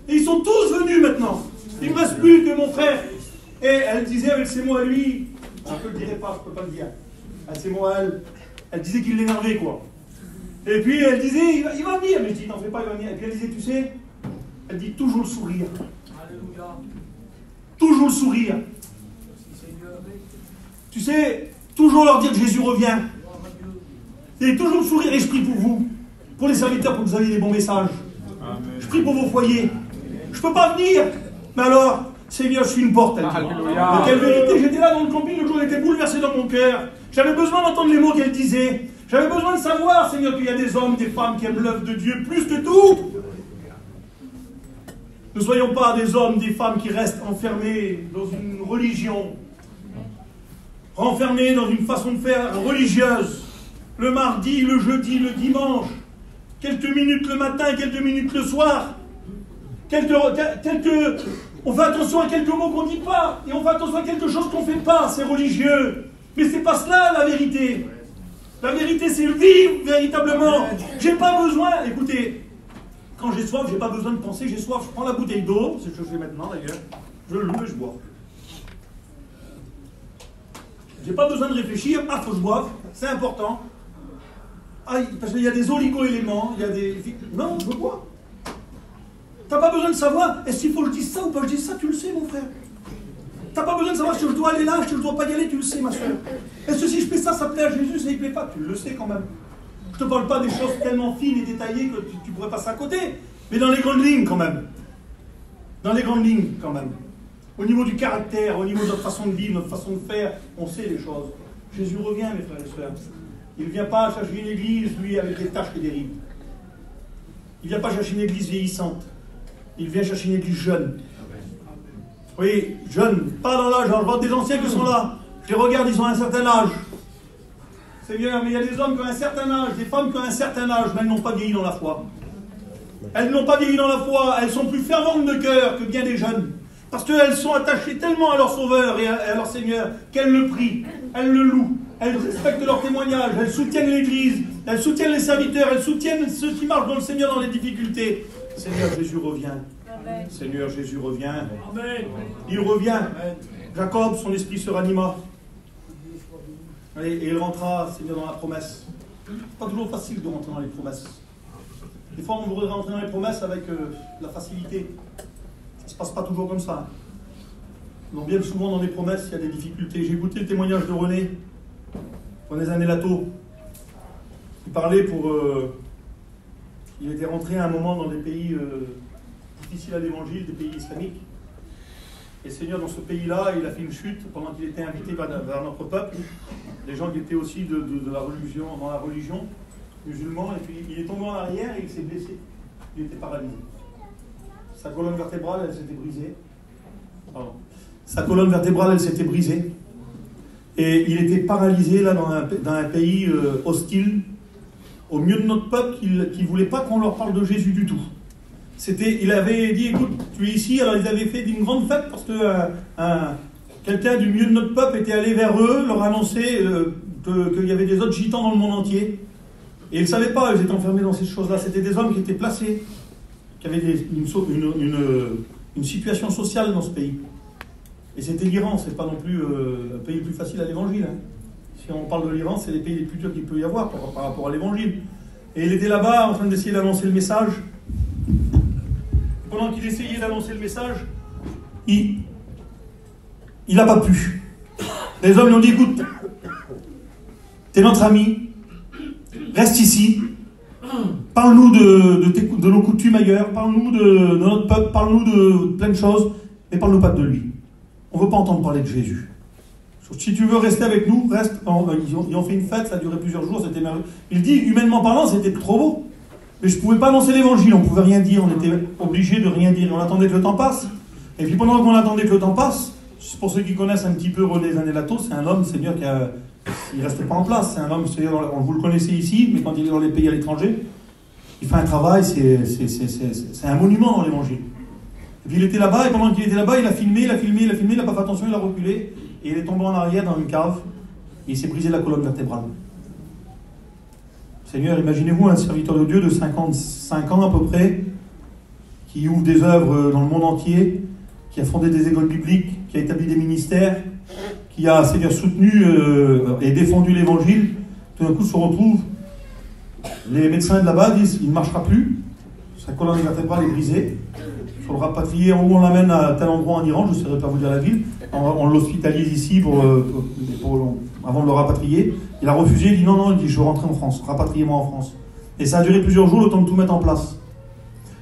S1: Et ils sont tous venus maintenant. Il ne me reste plus que mon frère. Et elle disait avec ses mots à lui, je ne le dirai pas, je ne peux pas le dire. Avec ses mots à elle disait qu'il l'énervait, quoi. Et puis elle disait, il va venir. Mais je dis, t'en fais pas, il va venir. Et puis elle disait, tu sais, elle dit toujours le sourire. Alléluia. Toujours le sourire. Tu sais, toujours leur dire que Jésus revient. Et toujours le sourire. Et je prie pour vous, pour les serviteurs, pour que vous ayez des bons messages. Amen. Je prie pour vos foyers. Je ne peux pas venir. Mais alors, Seigneur, je suis une porte. Alléluia. Mais quelle vérité. J'étais là dans le camping, le jour, j'étais bouleversé dans mon cœur. J'avais besoin d'entendre les mots qu'elle disait. J'avais besoin de savoir, Seigneur, qu'il y a des hommes, des femmes qui aiment l'œuvre de Dieu plus que tout. Ne soyons pas des hommes, des femmes qui restent enfermés dans une religion, renfermés dans une façon de faire religieuse. Le mardi, le jeudi, le dimanche, quelques minutes le matin, quelques minutes le soir. On fait attention à quelques mots qu'on ne dit pas, et on fait attention à quelque chose qu'on ne fait pas, c'est religieux. Mais c'est pas cela la vérité. La vérité, c'est le vivre véritablement. J'ai pas besoin, écoutez, quand j'ai soif, j'ai pas besoin de penser, j'ai soif, je prends la bouteille d'eau, c'est ce que je fais maintenant d'ailleurs, je l'ouvre et je bois. J'ai pas besoin de réfléchir, ah, faut que je boive, c'est important. Ah, parce qu'il y a des oligo-éléments, il y a des... Non, je bois. T'as pas besoin de savoir, est-ce qu'il faut que je dise ça ou pas je dise ça, tu le sais mon frère. T'as pas besoin de savoir si je dois aller là, si je dois pas y aller, tu le sais ma soeur. Est-ce que si je fais ça, ça plaît à Jésus, ça ne plaît pas, tu le sais quand même. Je te parle pas des choses tellement fines et détaillées que tu pourrais passer à côté, mais dans les grandes lignes quand même. Dans les grandes lignes quand même. Au niveau du caractère, au niveau de notre façon de vivre, notre façon de faire, on sait les choses. Jésus revient mes frères et sœurs. Il ne vient pas chercher une église, lui, avec des taches et des rides. Il ne vient pas chercher une église vieillissante. Il vient chercher une église jeune. Oui, jeune, pas dans l'âge. Je vois des anciens qui sont là. Je les regarde, ils ont un certain âge. C'est bien, mais il y a des hommes qui ont un certain âge, des femmes qui ont un certain âge, mais elles n'ont pas vieilli dans la foi. Elles n'ont pas vieilli dans la foi. Elles sont plus ferventes de cœur que bien des jeunes. Parce qu'elles sont attachées tellement à leur Sauveur et à leur Seigneur qu'elles le prient, elles le louent, elles respectent leur témoignage, elles soutiennent l'Église, elles soutiennent les serviteurs, elles soutiennent ceux qui marchent dans le Seigneur dans les difficultés. Seigneur Jésus revient. Amen. Seigneur Jésus revient. Amen. Il revient. Jacob, son esprit se ranima. Et il rentra, Seigneur, dans la promesse. Pas toujours facile de rentrer dans les promesses. Des fois, on voudrait rentrer dans les promesses avec la facilité. Ça ne se passe pas toujours comme ça. Donc bien souvent dans les promesses, il y a des difficultés. J'ai écouté le témoignage de René Zanellato. Il parlait il était rentré à un moment dans des pays difficiles à l'évangile, des pays islamiques. Et Seigneur, dans ce pays-là, il a fait une chute pendant qu'il était invité vers notre peuple. Des gens qui étaient aussi de la religion, dans la religion musulmane. Et puis il est tombé en arrière et il s'est blessé. Il était paralysé. Sa colonne vertébrale, elle s'était brisée. Pardon. Sa colonne vertébrale, elle s'était brisée. Et il était paralysé là dans un pays hostile, au milieu de notre peuple qui ne voulait pas qu'on leur parle de Jésus du tout. Il avait dit, écoute, tu es ici, alors ils avaient fait une grande fête parce que quelqu'un du milieu de notre peuple était allé vers eux, leur annoncer qu'il y avait des autres gitans dans le monde entier. Et ils ne savaient pas, ils étaient enfermés dans ces choses-là. C'était des hommes qui étaient placés, qui avaient une situation sociale dans ce pays. Et c'était l'Iran, c'est pas non plus le pays le plus facile à l'évangile. Hein. Si on parle de l'Iran, c'est les pays les plus durs qu'il peut y avoir par rapport à l'évangile. Et il était là-bas en train d'essayer d'annoncer le message. Pendant qu'il essayait d'annoncer le message, il n'a pas pu. Les hommes lui ont dit, écoute, t'es notre ami, reste ici, parle-nous de nos coutumes ailleurs, parle-nous de notre peuple, parle-nous de plein de choses, mais parle-nous pas de lui. On ne veut pas entendre parler de Jésus. Si tu veux rester avec nous, reste. Ils ont fait une fête, ça a duré plusieurs jours, c'était merveilleux. Il dit, humainement parlant, c'était trop beau. Mais je ne pouvais pas annoncer l'évangile, on ne pouvait rien dire, on était obligé de rien dire. On attendait que le temps passe. Et puis pendant qu'on attendait que le temps passe, pour ceux qui connaissent un petit peu René Zanellato, c'est un homme, Seigneur, il ne reste pas en place. C'est un homme, Seigneur, vous le connaissez ici, mais quand il est dans les pays à l'étranger, il fait un travail, c'est un monument dans l'évangile. Et puis il était là-bas, et pendant qu'il était là-bas, il a filmé, il n'a pas fait attention, il a reculé, et il est tombé en arrière dans une cave, et il s'est brisé la colonne vertébrale. Seigneur, imaginez-vous un serviteur de Dieu de 55 ans à peu près, qui ouvre des œuvres dans le monde entier, qui a fondé des écoles bibliques, qui a établi des ministères, qui a, Seigneur, soutenu et défendu l'évangile. Tout d'un coup se retrouve, les médecins de là-bas disent, il ne marchera plus, sa colonne vertébrale est brisée, il faut le rapatrier, on l'amène à tel endroit en Iran, je ne saurais pas vous dire la ville, on l'hospitalise ici avant de le rapatrier. Il a refusé, il dit non, il dit je veux rentrer en France, rapatriez-moi en France. Et ça a duré plusieurs jours, le temps de tout mettre en place.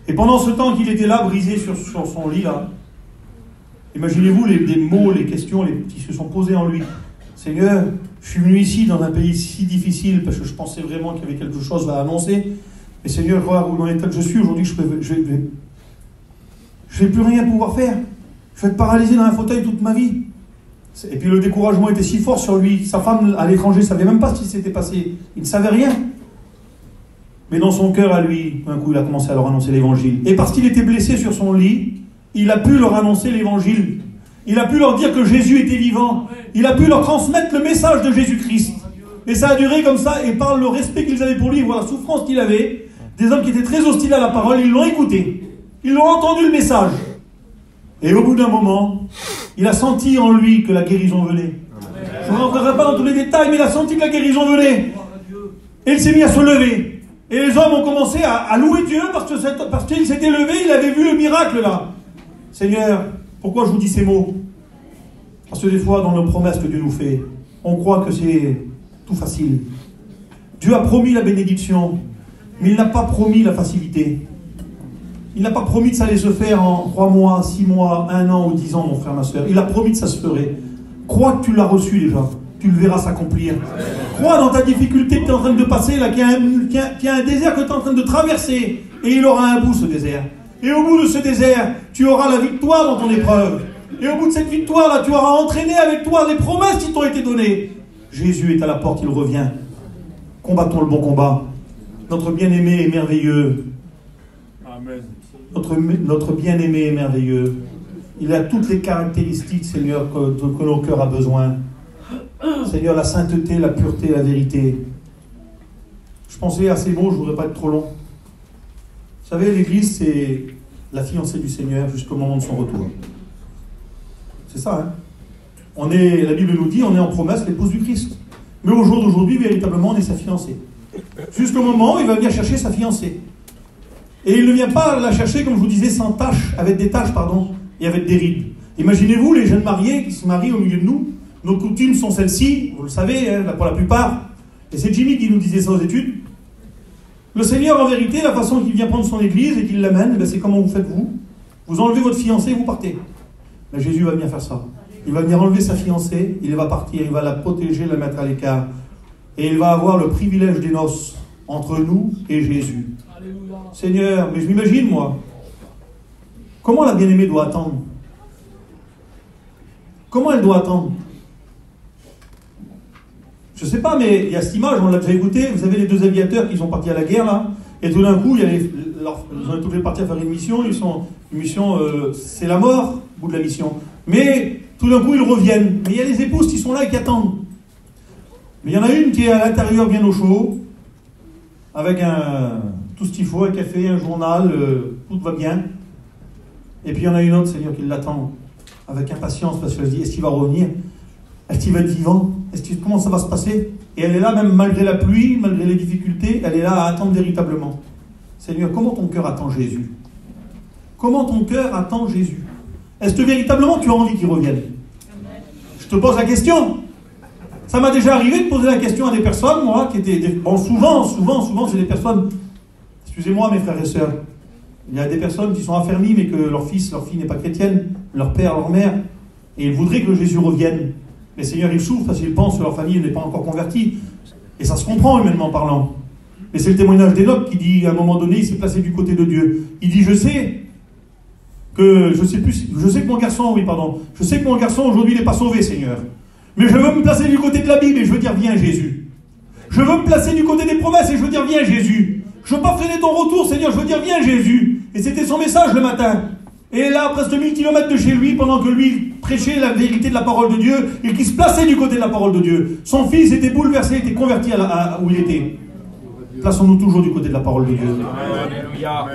S1: Et pendant ce temps qu'il était là, brisé sur son lit, là, imaginez-vous les mots, les questions qui se sont posées en lui. Seigneur, je suis venu ici dans un pays si difficile parce que je pensais vraiment qu'il y avait quelque chose à annoncer. Mais Seigneur, voilà où dans l'état que je suis aujourd'hui, je ne vais plus rien pouvoir faire. Je vais être paralysé dans un fauteuil toute ma vie. Et puis le découragement était si fort sur lui. Sa femme à l'étranger ne savait même pas ce qui s'était passé. Il ne savait rien. Mais dans son cœur à lui, d'un coup, il a commencé à leur annoncer l'évangile. Et parce qu'il était blessé sur son lit, il a pu leur annoncer l'évangile. Il a pu leur dire que Jésus était vivant. Il a pu leur transmettre le message de Jésus-Christ. Et ça a duré comme ça, et par le respect qu'ils avaient pour lui, voir la souffrance qu'il avait, des hommes qui étaient très hostiles à la parole, ils l'ont écouté. Ils l'ont entendu le message. Et au bout d'un moment, il a senti en lui que la guérison venait. Je ne rentrerai pas dans tous les détails, mais il a senti que la guérison venait. Et il s'est mis à se lever. Et les hommes ont commencé à louer Dieu parce qu'il s'était levé, il avait vu le miracle là. Seigneur, pourquoi je vous dis ces mots? Parce que des fois, dans nos promesses que Dieu nous fait, on croit que c'est tout facile. Dieu a promis la bénédiction, mais il n'a pas promis la facilité. Il n'a pas promis que ça allait se faire en 3 mois, 6 mois, 1 an ou 10 ans, mon frère, ma soeur. Il a promis que ça se ferait. Crois que tu l'as reçu déjà. Tu le verras s'accomplir. Crois dans ta difficulté que tu es en train de passer, là, qu'il y a un désert que tu es en train de traverser. Et il aura un bout, ce désert. Et au bout de ce désert, tu auras la victoire dans ton épreuve. Et au bout de cette victoire-là, tu auras entraîné avec toi les promesses qui t'ont été données. Jésus est à la porte, il revient. Combattons le bon combat. Notre bien-aimé est merveilleux.
S2: Amen.
S1: Notre bien-aimé est merveilleux. Il a toutes les caractéristiques, Seigneur, que nos cœurs a besoin. Seigneur, la sainteté, la pureté, la vérité. Je pensais à ces mots, je ne voudrais pas être trop long. Vous savez, l'Église, c'est la fiancée du Seigneur jusqu'au moment de son retour. C'est ça, hein. La Bible nous dit, on est en promesse, l'épouse du Christ. Mais au jour d'aujourd'hui, véritablement, on est sa fiancée. Jusqu'au moment où il va venir chercher sa fiancée. Et il ne vient pas la chercher, comme je vous disais, sans taches, avec des taches, et avec des rides. Imaginez-vous les jeunes mariés qui se marient au milieu de nous. Nos coutumes sont celles-ci, vous le savez, hein, pour la plupart. Et c'est Jimmy qui nous disait ça aux études. Le Seigneur, en vérité, la façon qu'il vient prendre son église et qu'il l'amène, c'est comment vous faites vous. Vous enlevez votre fiancée et vous partez. Mais Jésus va venir faire ça. Il va venir enlever sa fiancée, il va partir, il va la protéger, la mettre à l'écart. Et il va avoir le privilège des noces entre nous et Jésus. Seigneur, mais je m'imagine, moi, comment la bien-aimée doit attendre? Comment elle doit attendre? Je ne sais pas, mais il y a cette image, on l'a déjà écouté. Vous savez, les 2 aviateurs qui sont partis à la guerre, là, et tout d'un coup, ils ont tous les partis à faire une mission. Une mission, c'est la mort, au bout de la mission. Mais tout d'un coup, ils reviennent. Mais il y a les épouses qui sont là et qui attendent. Mais il y en a une qui est à l'intérieur, bien au chaud, avec tout ce qu'il faut, un café, un journal, tout va bien. Et puis il y en a une autre, Seigneur, qui l'attend avec impatience parce qu'elle se dit, est-ce qu'il va revenir? Est-ce qu'il va être vivant? Comment ça va se passer? Et elle est là, même malgré la pluie, malgré les difficultés, elle est là à attendre véritablement. Seigneur, comment ton cœur attend Jésus? Comment ton cœur attend Jésus? Est-ce que véritablement tu as envie qu'il revienne? Je te pose la question. Ça m'a déjà arrivé de poser la question à des personnes, moi, qui étaient... Bon, souvent, c'est des personnes... Excusez-moi, mes frères et sœurs. Il y a des personnes qui sont affermies, mais que leur fils, leur fille n'est pas chrétienne, leur père, leur mère, et ils voudraient que Jésus revienne. Mais Seigneur, ils souffrent parce qu'ils pensent que leur famille n'est pas encore convertie. Et ça se comprend, humainement parlant. Mais c'est le témoignage d'Enoch qui dit, à un moment donné, il s'est placé du côté de Dieu. Il dit, je sais que mon garçon aujourd'hui n'est pas sauvé, Seigneur. Mais je veux me placer du côté de la Bible et je veux dire, viens Jésus. Je veux me placer du côté des promesses et je veux dire, viens Jésus. Je ne veux pas freiner ton retour, Seigneur, je veux dire, viens Jésus. Et c'était son message le matin. Et là, à presque 1000 km de chez lui, pendant que lui prêchait la vérité de la parole de Dieu, et qu'il se plaçait du côté de la parole de Dieu. Son fils était bouleversé, était converti où il était. Plaçons-nous toujours du côté de la parole de Dieu.
S2: Alléluia.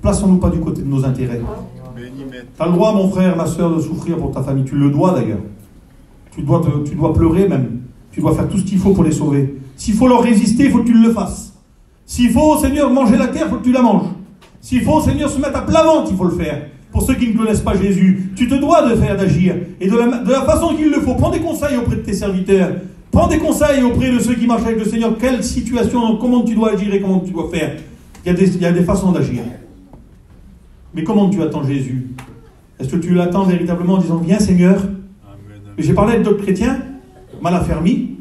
S1: Plaçons-nous pas du côté de nos intérêts. Tu as le droit, mon frère, ma soeur, de souffrir pour ta famille. Tu le dois d'ailleurs. Tu dois pleurer même. Tu dois faire tout ce qu'il faut pour les sauver. S'il faut leur résister, il faut que tu le fasses. S'il faut, Seigneur, manger la terre, il faut que tu la manges. S'il faut, Seigneur, se mettre à plat ventre, il faut le faire. Pour ceux qui ne connaissent pas Jésus, tu te dois d'agir. Et de la façon qu'il le faut. Prends des conseils auprès de tes serviteurs. Prends des conseils auprès de ceux qui marchent avec le Seigneur. Quelle situation, comment tu dois agir et comment tu dois faire. Il y a des façons d'agir. Mais comment tu attends Jésus? Est-ce que tu l'attends véritablement en disant, viens Seigneur? Et j'ai parlé avec d'autres chrétiens, mal affermis,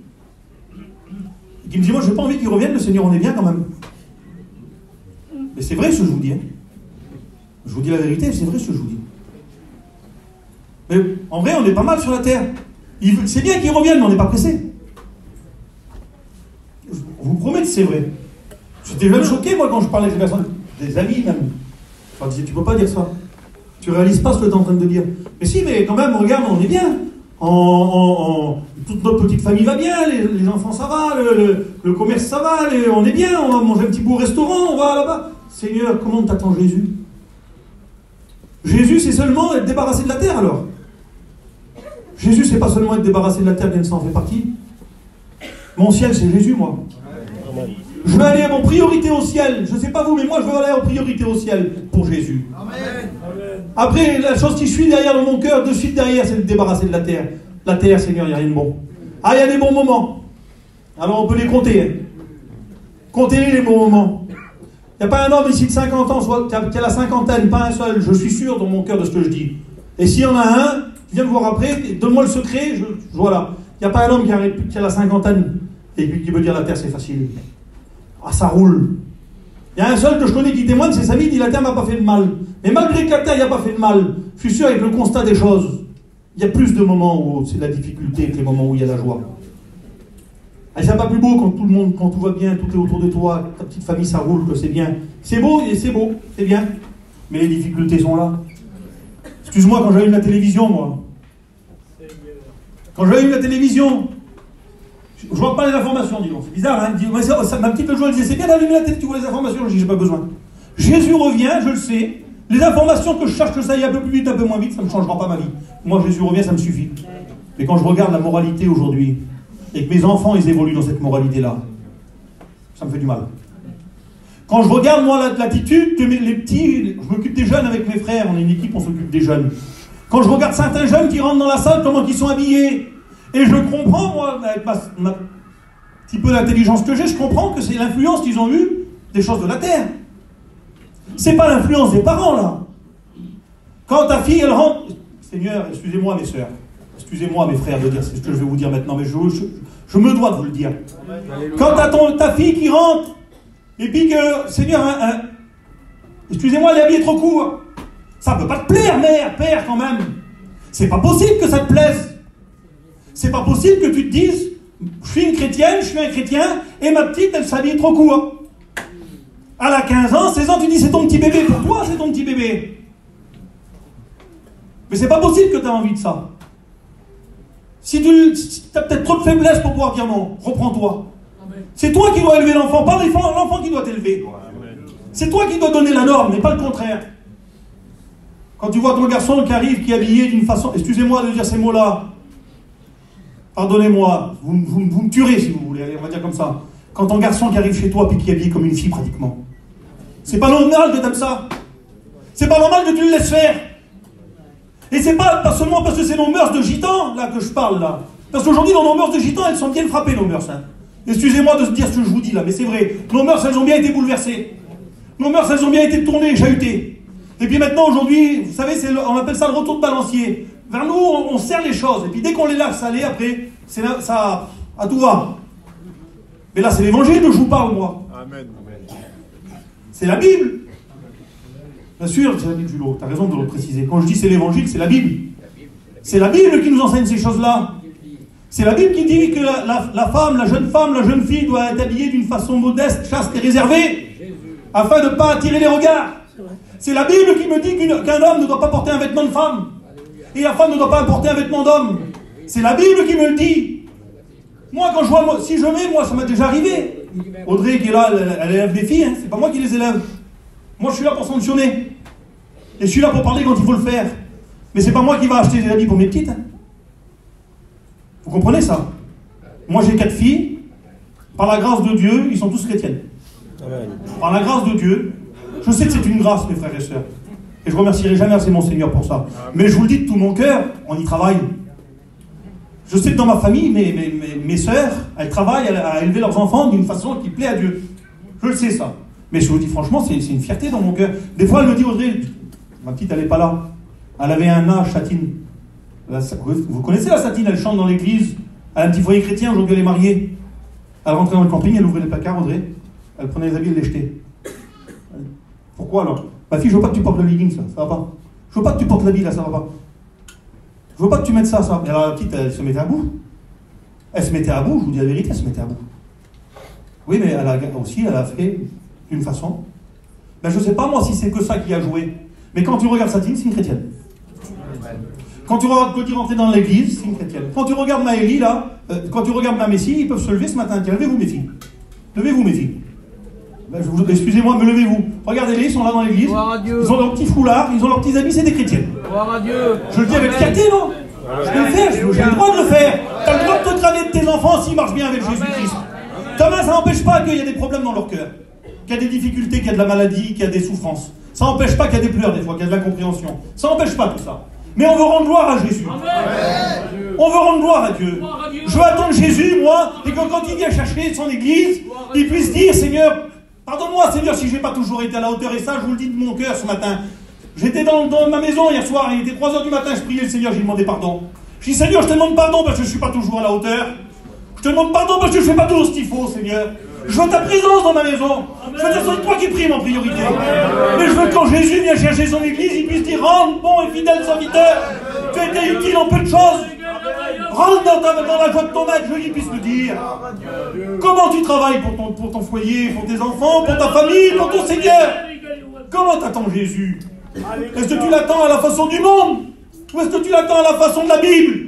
S1: qui me disent, moi je n'ai pas envie qu'il revienne, le Seigneur, on est bien quand même. Mais c'est vrai ce que je vous dis. Hein. Je vous dis la vérité, c'est vrai ce que je vous dis. Mais en vrai, on est pas mal sur la terre. C'est bien qu'il revienne, mais on n'est pas pressé. Je vous promets que c'est vrai. J'étais même choqué, moi, quand je parlais avec des personnes, des amis même. Je leur disais, tu peux pas dire ça. Tu réalises pas ce que tu es en train de dire. Mais si, mais quand même, regarde, on est bien. Toute notre petite famille va bien, les enfants ça va, le commerce ça va, on est bien, on va manger un petit bout au restaurant, on va là-bas. Seigneur, comment t'attends Jésus? Jésus, c'est seulement être débarrassé de la terre alors. Jésus, c'est pas seulement être débarrassé de la terre, bien que ça en fait partie. Mon ciel, c'est Jésus, moi. Je veux aller en priorité au ciel. Je ne sais pas vous, mais moi, je veux aller en priorité au ciel pour Jésus. Amen. Après, la chose qui suit derrière dans mon cœur, de suite derrière, c'est de débarrasser de la terre. La terre, Seigneur, il n'y a rien de bon. Ah, il y a des bons moments. Alors, on peut les compter. Hein. Comptez les bons moments. Il n'y a pas un homme ici de 50 ans qui a la cinquantaine, pas un seul. Je suis sûr dans mon cœur de ce que je dis. Et s'il y en a un, viens me voir après, donne-moi le secret, voilà. Il n'y a pas un homme qui a la cinquantaine et qui peut dire la terre c'est facile. Ah, ça roule. Il y a un seul que je connais qui témoigne, c'est Samy, il dit la terre m'a pas fait de mal. Mais malgré que la terre n'a pas fait de mal, je suis sûr avec le constat des choses, il y a plus de moments où c'est la difficulté que les moments où il y a la joie. Et c'est pas plus beau quand tout va bien, tout est autour de toi, ta petite famille ça roule, que c'est bien. C'est beau, c'est bien. Mais les difficultés sont là. Excuse-moi, quand j'allume la télévision, moi. Quand j'allume la télévision, je vois pas les informations, dis donc. C'est bizarre, hein. Ma petite joie, elle disait, c'est bien d'allumer la télé, tu vois les informations. Je dis, j'ai pas besoin. Jésus revient, je le sais. Les informations que je cherche, que ça aille un peu plus vite, un peu moins vite, ça ne changera pas ma vie. Moi, Jésus revient, ça me suffit. Mais quand je regarde la moralité aujourd'hui, et que mes enfants, ils évoluent dans cette moralité-là, ça me fait du mal. Quand je regarde, moi, l'attitude de les petits, je m'occupe des jeunes avec mes frères, on est une équipe, on s'occupe des jeunes. Quand je regarde certains jeunes qui rentrent dans la salle, comment ils sont habillés, et je comprends, moi, avec ma petit peu d'intelligence que j'ai, je comprends que c'est l'influence qu'ils ont eue des choses de la terre. C'est pas l'influence des parents, là. Quand ta fille, elle rentre... Seigneur, excusez-moi, mes sœurs, excusez-moi, mes frères, de dire ce que je vais vous dire maintenant, mais je me dois de vous le dire. Quand t'as ta fille qui rentre, et puis que, Seigneur, excusez-moi, elle est habillée trop court. Ça peut pas te plaire, mère, père, quand même. C'est pas possible que ça te plaise. C'est pas possible que tu te dises, je suis une chrétienne, je suis un chrétien, et ma petite, elle s'habille trop court. Elle a 15 ans, 16 ans, tu dis, c'est ton petit bébé. Pour toi, c'est ton petit bébé. Mais c'est pas possible que tu aies envie de ça. Si tu as peut-être trop de faiblesse pour pouvoir dire non, reprends-toi. C'est toi qui dois élever l'enfant, pas l'enfant qui doit t'élever. C'est toi qui dois donner la norme, mais pas le contraire. Quand tu vois ton garçon qui arrive, qui est habillé d'une façon... Excusez-moi de dire ces mots-là. Pardonnez-moi, vous me tuerez si vous voulez, on va dire comme ça. Quand ton garçon qui arrive chez toi, puis qui est habillé comme une fille pratiquement. C'est pas normal que tu aimes ça. C'est pas normal que tu le laisses faire. Et c'est pas seulement parce que c'est nos mœurs de gitans, là, que je parle, là. Parce qu'aujourd'hui, dans nos mœurs de gitans, elles sont bien frappées, nos mœurs, hein. Excusez-moi de dire ce que je vous dis, là, mais c'est vrai. Nos mœurs, elles ont bien été bouleversées. Nos mœurs, elles ont bien été tournées, chahutées. Et puis maintenant, aujourd'hui, vous savez, on appelle ça le retour de balancier. Vers nous, on serre les choses. Et puis dès qu'on les laisse aller, après, c'est là, ça, à tout va. Mais là, c'est l'évangile que je vous parle, moi.
S2: Amen.
S1: C'est la Bible. Bien sûr, c'est la Bible, Julot. Tu as raison de le préciser. Quand je dis c'est l'évangile, c'est la Bible. C'est la Bible qui nous enseigne ces choses-là. C'est la Bible qui dit que la femme, la jeune fille doit être habillée d'une façon modeste, chaste et réservée, afin de ne pas attirer les regards. C'est la Bible qui me dit qu'un homme ne doit pas porter un vêtement de femme, et la femme ne doit pas porter un vêtement d'homme. C'est la Bible qui me le dit. Moi, quand je vois, si je mets, moi, ça m'est déjà arrivé. Audrey qui est là, elle élève des filles, hein, c'est pas moi qui les élève. Moi, je suis là pour sanctionner. Et je suis là pour parler quand il faut le faire. Mais c'est pas moi qui va acheter des habits pour mes petites. Hein. Vous comprenez ça? Moi, j'ai 4 filles. Par la grâce de Dieu, ils sont tous chrétiennes. Amen. Par la grâce de Dieu, je sais que c'est une grâce, mes frères et sœurs. Et je remercierai jamais assez mon Seigneur pour ça. Amen. Mais je vous le dis de tout mon cœur, on y travaille. Je sais que dans ma famille, mes sœurs, elles travaillent à élever leurs enfants d'une façon qui plaît à Dieu. Je le sais, ça. Mais je vous dis franchement, c'est une fierté dans mon cœur. Des fois, elle me dit, Audrey, ma petite, elle n'est pas là. Elle avait un âge satine. Vous connaissez la satine, elle chante dans l'église. Elle a un petit foyer chrétien, aujourd'hui elle est mariée. Elle rentrait dans le camping, elle ouvrait les placards, Audrey. Elle prenait les habits, elle les jetait. Pourquoi alors? Ma fille, je veux pas que tu portes le legging, ça va pas. Je veux pas que tu portes l'habit, là, ça va pas. Je veux pas que tu mettes ça. Et alors la petite, elle se mettait à bout. Elle se mettait à bout, je vous dis la vérité, elle se mettait à bout. Oui, mais elle a fait d'une façon. Ben, je ne sais pas moi si c'est que ça qui a joué. Mais quand tu regardes Satine, c'est une chrétienne. Quand tu regardes Cody rentrer dans l'église, c'est une chrétienne. Quand tu regardes Maëlie, là, quand tu regardes ma Messie, ils peuvent se lever ce matin. Tiens, levez-vous mes filles. Levez-vous mes filles. Ben, excusez-moi, mais levez-vous. Regardez-les, ils sont là dans l'église. Ils ont leurs petits foulards, ils ont leurs petits habits, c'est des chrétiennes. Je le dis avec fierté, non? Je peux le faire, j'ai le droit de le faire. Tu as le droit de te crâner de tes enfants s'ils marchent bien avec Jésus-Christ. Thomas, ça n'empêche pas qu'il y a des problèmes dans leur cœur, qu'il y a des difficultés, qu'il y a de la maladie, qu'il y a des souffrances. Ça n'empêche pas qu'il y a des pleurs des fois, qu'il y a de l'incompréhension. Ça n'empêche pas tout ça. Mais on veut rendre gloire à Jésus. On veut rendre gloire à Dieu. Je veux attendre Jésus, moi, et que quand il vient chercher son église, il puisse dire, Seigneur, pardonne-moi, Seigneur, si je n'ai pas toujours été à la hauteur. Et ça, je vous le dis de mon cœur ce matin. J'étais dans ma maison hier soir, il était 3h du matin, je priais le Seigneur, j'ai demandé pardon. Je dis, Seigneur, je te demande pardon parce que je ne suis pas toujours à la hauteur. Je te demande pardon parce que je ne fais pas toujours ce qu'il faut, Seigneur. Je veux ta présence dans ma maison. Je veux dire, c'est toi qui prime en priorité. Mais je veux que quand Jésus vient chercher son église, il puisse dire, rentre, bon et fidèle serviteur. Tu as été utile en peu de choses. Rentre dans la joie de ton maître. Je veux qu'il puisse me dire comment tu travailles pour ton foyer, pour tes enfants, pour ta famille, pour ton Seigneur. Comment t'attends Jésus? Est-ce que tu l'attends à la façon du monde? Ou est-ce que tu l'attends à la façon de la Bible?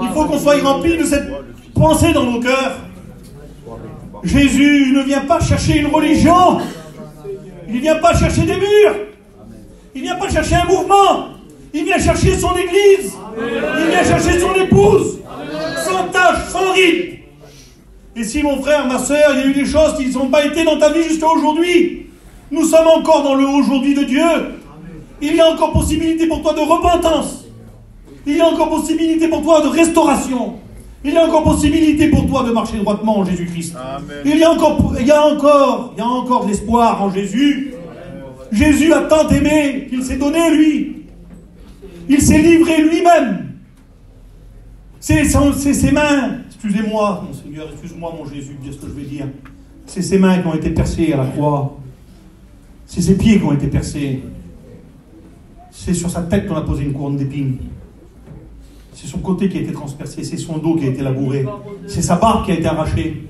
S1: Il faut qu'on soit remplis de cette pensée dans nos cœurs. Jésus ne vient pas chercher une religion. Il ne vient pas chercher des murs. Il ne vient pas chercher un mouvement. Il vient chercher son église. Il vient chercher son épouse. Sans tache, sans ride. Et si mon frère, ma soeur, il y a eu des choses qui n'ont pas été dans ta vie jusqu'à aujourd'hui, nous sommes encore dans le aujourd'hui de Dieu. Il y a encore possibilité pour toi de repentance. Il y a encore possibilité pour toi de restauration. Il y a encore possibilité pour toi de marcher droitement en Jésus-Christ. Il y a encore de l'espoir en Jésus. Jésus a tant aimé qu'il s'est donné lui. Il s'est livré lui-même. C'est ses mains. Excusez-moi, mon Seigneur, excuse-moi, mon Jésus, de dire ce que je vais dire. C'est ses mains qui ont été percées à la croix. C'est ses pieds qui ont été percés. C'est sur sa tête qu'on a posé une couronne d'épines. C'est son côté qui a été transpercé. C'est son dos qui a été labouré. C'est sa barbe qui a été arrachée.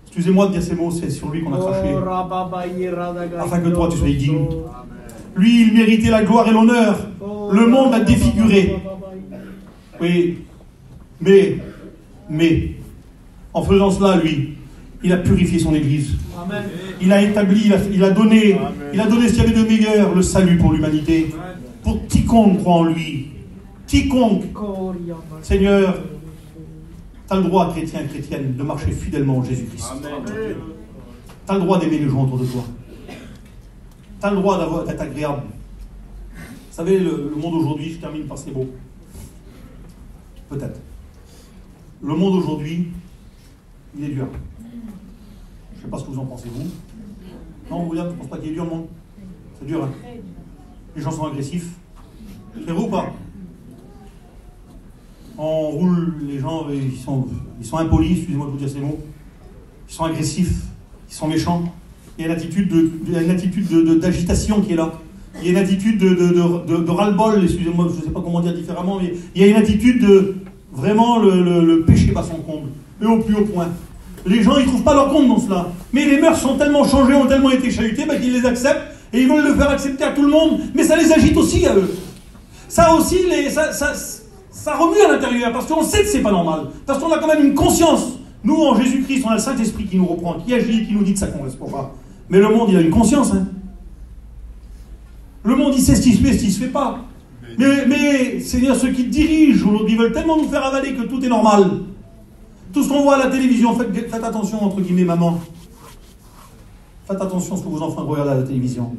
S1: Excusez-moi de dire ces mots, c'est sur lui qu'on a craché. Afin que toi, tu sois digne. Lui, il méritait la gloire et l'honneur. Le monde l'a défiguré. Oui. Mais, en faisant cela, lui, il a purifié son église. Amen. Il a établi, il a donné ce qu'il y avait de meilleur, le salut pour l'humanité. Pour quiconque croit en lui. Quiconque. Seigneur, tu as le droit, chrétien et chrétienne, de marcher fidèlement en Jésus-Christ. Tu as le droit d'aimer les gens autour de toi. Tu as le droit d'être agréable. Vous savez, le monde aujourd'hui, je termine par ces mots. Peut-être. Le monde aujourd'hui, il est dur. Je ne sais pas ce que vous en pensez, vous. Non, William, tu ne penses pas qu'il est dur, le monde? C'est dur, hein? Les gens sont agressifs. C'est vrai ou pas? On roule, les gens, ils sont impolis, excusez-moi de vous dire ces mots. Ils sont agressifs, ils sont méchants. Il y a une attitude d'agitation qui est là. Il y a une attitude de ras-le-bol, excusez-moi, je ne sais pas comment dire différemment, mais il y a une attitude de... Vraiment, le péché bat son comble, et au plus haut point. Les gens, ils ne trouvent pas leur compte dans cela. Mais les mœurs sont tellement changées, ont tellement été chahutées, qu'ils les acceptent, et ils veulent le faire accepter à tout le monde, mais ça les agite aussi à eux. Ça aussi, ça remue à l'intérieur, parce qu'on sait que c'est pas normal, parce qu'on a quand même une conscience. Nous, en Jésus-Christ, on a le Saint-Esprit qui nous reprend, qui agit, qui nous dit que ça ne correspond pas. Mais le monde, il a une conscience. Hein. Le monde, il sait ce qui se fait, ce qui ne se fait pas. Mais c'est-à-dire ceux qui dirigent aujourd'hui veulent tellement nous faire avaler que tout est normal. Tout ce qu'on voit à la télévision, faites attention, entre guillemets, maman. Faites attention à ce que vos enfants regardent à la télévision.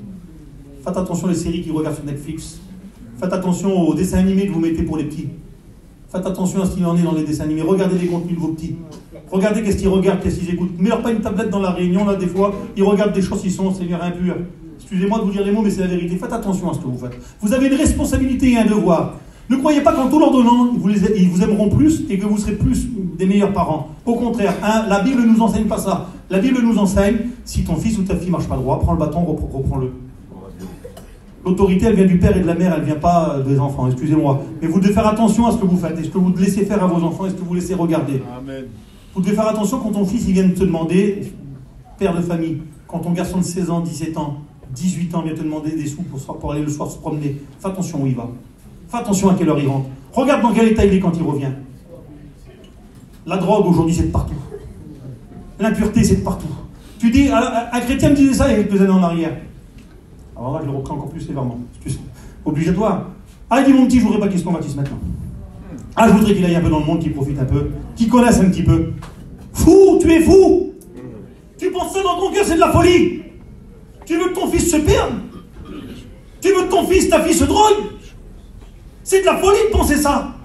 S1: Faites attention aux séries qu'ils regardent sur Netflix. Faites attention aux dessins animés que vous mettez pour les petits. Faites attention à ce qu'il en est dans les dessins animés. Regardez les contenus de vos petits. Regardez qu'est-ce qu'ils regardent, qu'est-ce qu'ils écoutent. Mets-leur pas une tablette dans la réunion, là, des fois, ils regardent des choses qui sont, Seigneur, impures. Excusez-moi de vous dire les mots, mais c'est la vérité. Faites attention à ce que vous faites. Vous avez une responsabilité et un devoir. Ne croyez pas qu'en tout leur donnant, ils vous aimeront plus et que vous serez plus des meilleurs parents. Au contraire, la Bible ne nous enseigne pas ça. La Bible nous enseigne, si ton fils ou ta fille ne marche pas droit, prends le bâton, reprends-le. L'autorité, elle vient du père et de la mère, elle ne vient pas des enfants, excusez-moi. Mais vous devez faire attention à ce que vous faites. Est-ce que vous laissez faire à vos enfants? Est-ce que vous laissez regarder?
S2: Amen.
S1: Vous devez faire attention quand ton fils il vient te demander, père de famille, quand ton garçon de 16 ans, 17 ans, 18 ans vient te demander des sous pour aller le soir se promener. Fais attention où il va. Fais attention à quelle heure il rentre. Regarde dans quel état il est quand il revient. La drogue aujourd'hui c'est de partout. L'impureté c'est de partout. Tu dis, un chrétien me disait ça il y a quelques années en arrière. Alors là je le reprends encore plus sévèrement. Obligatoire. Ah il dit mon petit, je voudrais pas qu'il se convertisse maintenant. Ah je voudrais qu'il aille un peu dans le monde, qu'il profite un peu, qu'il connaisse un petit peu. Fou, tu es fou. Tu penses ça dans ton cœur, c'est de la folie. Tu veux que ton fils se perde? Tu veux que ton fils, ta fille se drogue? C'est de la folie de penser ça.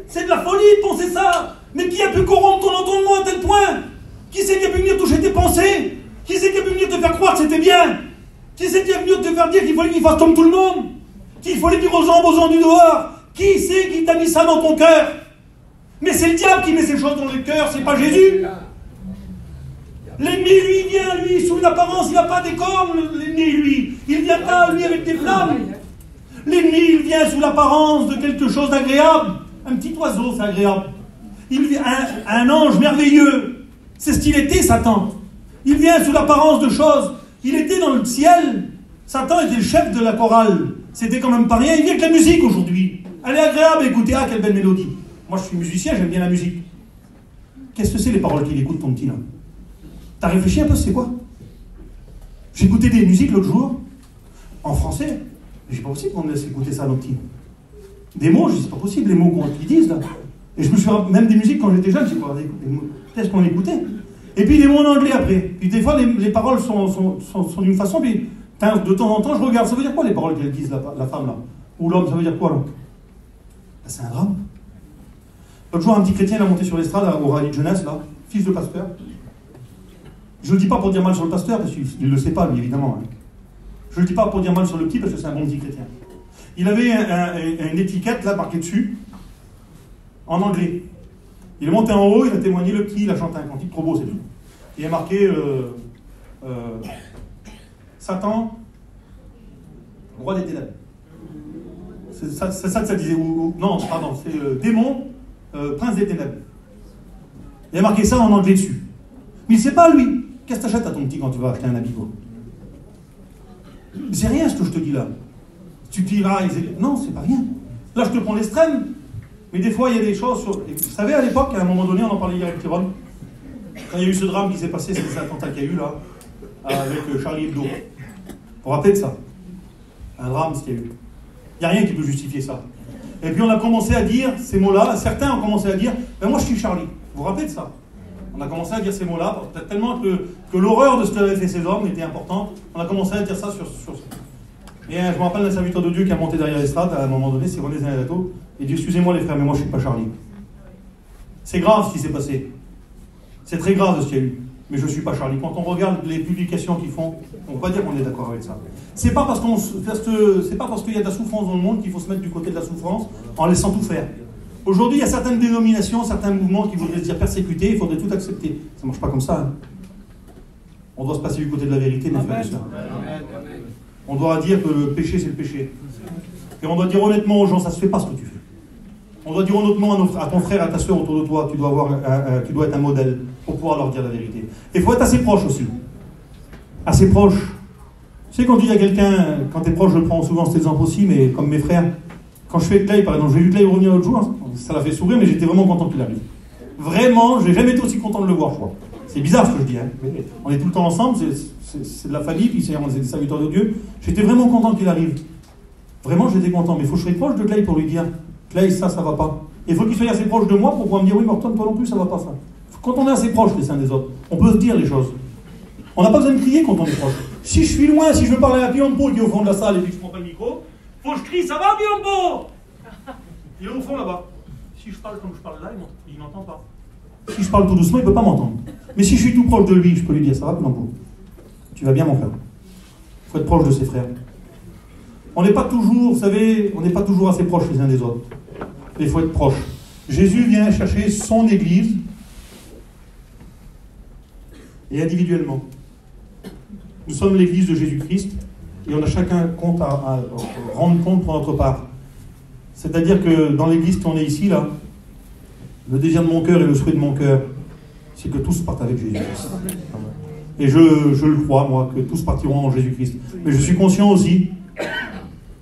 S1: C'est de la folie de penser ça. Mais qui a pu corrompre ton entendement à tel point? Qui c'est qui a pu venir toucher tes pensées? Qui c'est qui a pu venir te faire croire que c'était bien? Qui c'est qui a pu venir te faire dire qu'il fallait qu'il fasse comme tout le monde? Qu'il fallait dire aux gens du dehors? Qui c'est qui t'a mis ça dans ton cœur? Mais c'est le diable qui met ces choses dans le cœur, c'est pas Jésus. L'ennemi, lui, il vient, lui, sous une apparence, il n'a pas des cornes, l'ennemi, lui. Il vient pas, lui, avec des flammes. L'ennemi, il vient sous l'apparence de quelque chose d'agréable. Un petit oiseau, c'est agréable. Il vient, un ange merveilleux. C'est ce qu'il était, Satan. Il vient sous l'apparence de choses. Il était dans le ciel. Satan était le chef de la chorale. C'était quand même pas rien. Il vient avec la musique aujourd'hui. Elle est agréable, écoutez, ah, quelle belle mélodie. Moi, je suis musicien, j'aime bien la musique. Qu'est-ce que c'est les paroles qu'il écoute, ton petit, là? T'as réfléchi un peu, c'est quoi? J'écoutais des musiques l'autre jour, en français. C'est pas possible qu'on me laisse écouter ça à nos petits. Des mots, je dis, c'est pas possible, les mots qu'ils disent, là. Et je me suis même des musiques quand j'étais jeune, j'ai dit, qu'est-ce qu'on écoutait? Et puis des mots en anglais après. Puis des fois, les paroles sont d'une façon, puis de temps en temps, je regarde, ça veut dire quoi les paroles qu'elles disent, la femme, là? Ou l'homme, ça veut dire quoi, là? Ben, c'est un drame. L'autre jour, un petit chrétien, il a monté sur l'estrade au rallye de jeunesse, là, fils de pasteur. Je ne le dis pas pour dire mal sur le pasteur, parce qu'il ne le sait pas, lui, évidemment. Je ne le dis pas pour dire mal sur le petit, parce que c'est un bon petit chrétien. Il avait une étiquette, là, marquée dessus, en anglais. Il est monté en haut, il a témoigné, le petit, il a chanté un cantique, trop beau, c'est tout. Il a marqué Satan, roi des ténèbres. C'est ça que ça disait. Non, pardon, c'est démon, prince des ténèbres. Il a marqué ça en anglais dessus. Mais il ne sait pas, lui. Qu'est-ce que tu achètes à ton petit quand tu vas acheter un habit, quoi? C'est rien ce que je te dis là. Tu te dis là, non, c'est pas rien. Là, je te prends l'extrême. Mais des fois, il y a des choses sur... Vous savez, à l'époque, à un moment donné, on en parlait hier avec Tyrone, quand il y a eu ce drame qui s'est passé, c'est cet attentat qu'il y a eu là, avec Charlie Hebdo. Vous vous rappelez de ça? Un drame, ce qu'il y a eu. Il n'y a rien qui peut justifier ça. Et puis on a commencé à dire ces mots-là, certains ont commencé à dire, ben moi je suis Charlie. Vous vous rappelez de ça? On a commencé à dire ces mots-là, tellement que l'horreur de ce qu'avaient fait ces hommes était importante, on a commencé à dire ça sur ça. Et je me rappelle d'un serviteur de Dieu qui a monté derrière l'estrade, à un moment donné, c'est René Zanato, et dit, excusez-moi les frères, mais moi je ne suis pas Charlie. C'est grave ce qui s'est passé. C'est très grave ce qu'il y a eu. Mais je ne suis pas Charlie. Quand on regarde les publications qu'ils font, on ne peut pas dire qu'on est d'accord avec ça. C'est pas parce qu'il y a de la souffrance dans le monde qu'il faut se mettre du côté de la souffrance en laissant tout faire. Aujourd'hui, il y a certaines dénominations, certains mouvements qui voudraient se dire persécutés, il faudrait tout accepter. Ça ne marche pas comme ça. Hein. On doit se passer du côté de la vérité, mes frères et sœurs. On doit dire que le péché, c'est le péché. Et on doit dire honnêtement aux gens, ça ne se fait pas ce que tu fais. On doit dire honnêtement à ton frère, à ta soeur autour de toi, tu dois être un modèle pour pouvoir leur dire la vérité. Et il faut être assez proche aussi. Assez proche. Tu sais, quand tu dis à quelqu'un, quand tu es proche, je prends souvent cet exemple aussi, mais comme mes frères, quand je fais Clay, par exemple, j'ai vu Clay revenir l'autre jour, ça l'a fait sourire, mais j'étais vraiment content qu'il arrive. Vraiment, je n'ai jamais été aussi content de le voir, je crois. C'est bizarre ce que je dis, hein. On est tout le temps ensemble, c'est de la famille, puis on est des serviteurs de Dieu. J'étais vraiment content qu'il arrive. Vraiment, j'étais content, mais il faut que je sois proche de Clay pour lui dire, Clay, ça va pas. Et il faut qu'il soit assez proche de moi pour pouvoir me dire, oui, Morton, toi non plus, ça va pas ça. Quand on est assez proche les uns des autres, on peut se dire les choses. On n'a pas besoin de crier quand on est proche. Si je suis loin, si je veux parler à Piombo qui est au fond de la salle et puis que je prends pas le micro, faut que je crie, ça va Piombo? Il est au fond là-bas. Si je parle comme je parle là, il n'entend pas. Si je parle tout doucement, il ne peut pas m'entendre. Mais si je suis tout proche de lui, je peux lui dire, ça va Piombo? Tu vas bien mon frère? Il faut être proche de ses frères. On n'est pas toujours, vous savez, on n'est pas toujours assez proches les uns des autres. Mais il faut être proche. Jésus vient chercher son Église et individuellement. Nous sommes l'Église de Jésus-Christ et on a chacun compte à rendre compte pour notre part. C'est-à-dire que dans l'église qu'on est ici, là, le désir de mon cœur et le souhait de mon cœur, c'est que tous partent avec Jésus-Christ. Et je le crois, moi, que tous partiront en Jésus-Christ. Mais je suis conscient aussi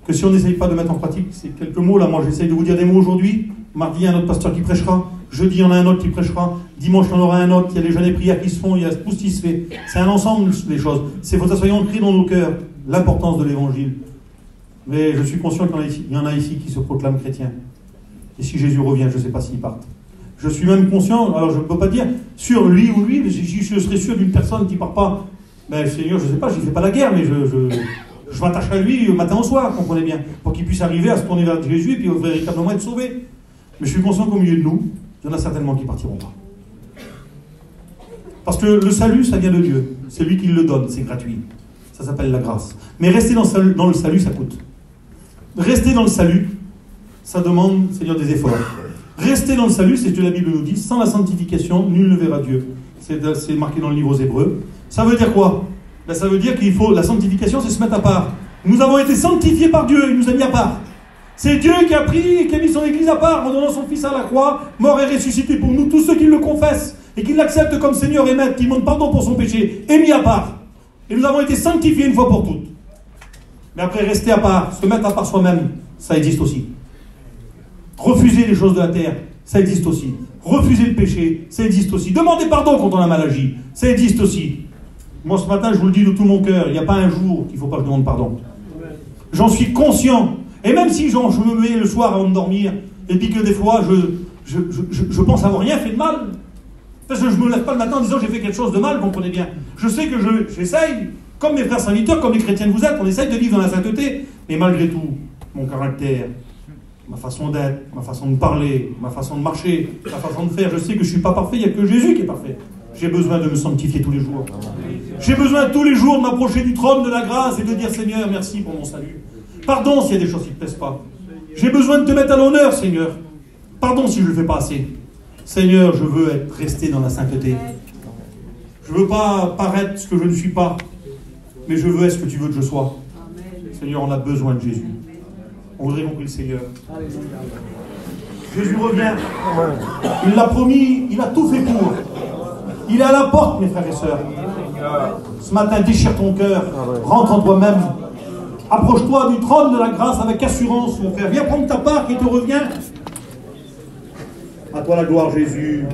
S1: que si on n'essaye pas de mettre en pratique ces quelques mots, là, moi j'essaye de vous dire des mots aujourd'hui. Mardi, il y a un autre pasteur qui prêchera. Jeudi, il y en a un autre qui prêchera. Dimanche, il y en aura un autre. Il y a les jeûnes et prières qui se font. Il y a tout ce qui se fait. C'est un ensemble des choses. C'est faut que ça soit ancré dans nos cœurs, l'importance de l'évangile. Mais je suis conscient qu'il y en a ici qui se proclament chrétiens. Et si Jésus revient, je ne sais pas s'ils partent. Je suis même conscient, alors je ne peux pas dire sur lui ou lui, mais si je serais sûr d'une personne qui ne part pas, ben Seigneur, je ne sais pas, je ne fais pas la guerre, mais je m'attache à lui matin au soir, comprenez bien, pour qu'il puisse arriver à se tourner vers Jésus et puis véritablement être sauvé. Mais je suis conscient qu'au milieu de nous, il y en a certainement qui ne partiront pas. Parce que le salut, ça vient de Dieu. C'est lui qui le donne, c'est gratuit. Ça s'appelle la grâce. Mais rester dans le salut, ça coûte. Rester dans le salut, ça demande, Seigneur, des efforts. Rester dans le salut, c'est ce que la Bible nous dit, sans la sanctification, nul ne verra Dieu. C'est marqué dans le livre aux Hébreux. Ça veut dire quoi? Ben, ça veut dire qu'il faut, la sanctification, c'est se mettre à part. Nous avons été sanctifiés par Dieu, il nous a mis à part. C'est Dieu qui a pris et qui a mis son Église à part en donnant son Fils à la croix, mort et ressuscité pour nous, tous ceux qui le confessent et qui l'acceptent comme Seigneur et Maître, qui demandent pardon pour son péché, est mis à part. Et nous avons été sanctifiés une fois pour toutes. Mais après, rester à part, se mettre à part soi-même, ça existe aussi. Refuser les choses de la terre, ça existe aussi. Refuser le péché, ça existe aussi. Demander pardon quand on a mal agi, ça existe aussi. Moi, ce matin, je vous le dis de tout mon cœur, il n'y a pas un jour qu'il ne faut pas que je demande pardon. J'en suis conscient. Et même si je me mets le soir avant de dormir, et puis que des fois, je pense avoir rien fait de mal, parce que je ne me lève pas le matin en disant j'ai fait quelque chose de mal, comprenez bien. Je sais que j'essaye, comme mes frères serviteurs, comme les chrétiens que vous êtes, on essaye de vivre dans la sainteté. Mais malgré tout, mon caractère, ma façon d'être, ma façon de parler, ma façon de marcher, ma façon de faire, je sais que je ne suis pas parfait, il n'y a que Jésus qui est parfait. J'ai besoin de me sanctifier tous les jours. J'ai besoin tous les jours de m'approcher du trône de la grâce et de dire Seigneur, merci pour mon salut. Pardon s'il y a des choses qui ne te plaisent pas. J'ai besoin de te mettre à l'honneur, Seigneur. Pardon si je ne le fais pas assez. Seigneur, je veux rester dans la sainteté. Je ne veux pas paraître ce que je ne suis pas, mais je veux être ce que tu veux que je sois. Seigneur, on a besoin de Jésus. On voudrait qu'on prie le Seigneur. Jésus revient. Il l'a promis, il a tout fait pour. Il est à la porte, mes frères et sœurs. Ce matin, déchire ton cœur. Rentre en toi-même. Approche-toi du trône de la grâce avec assurance, mon frère. Viens prendre ta part qui te revient. À toi la gloire, Jésus.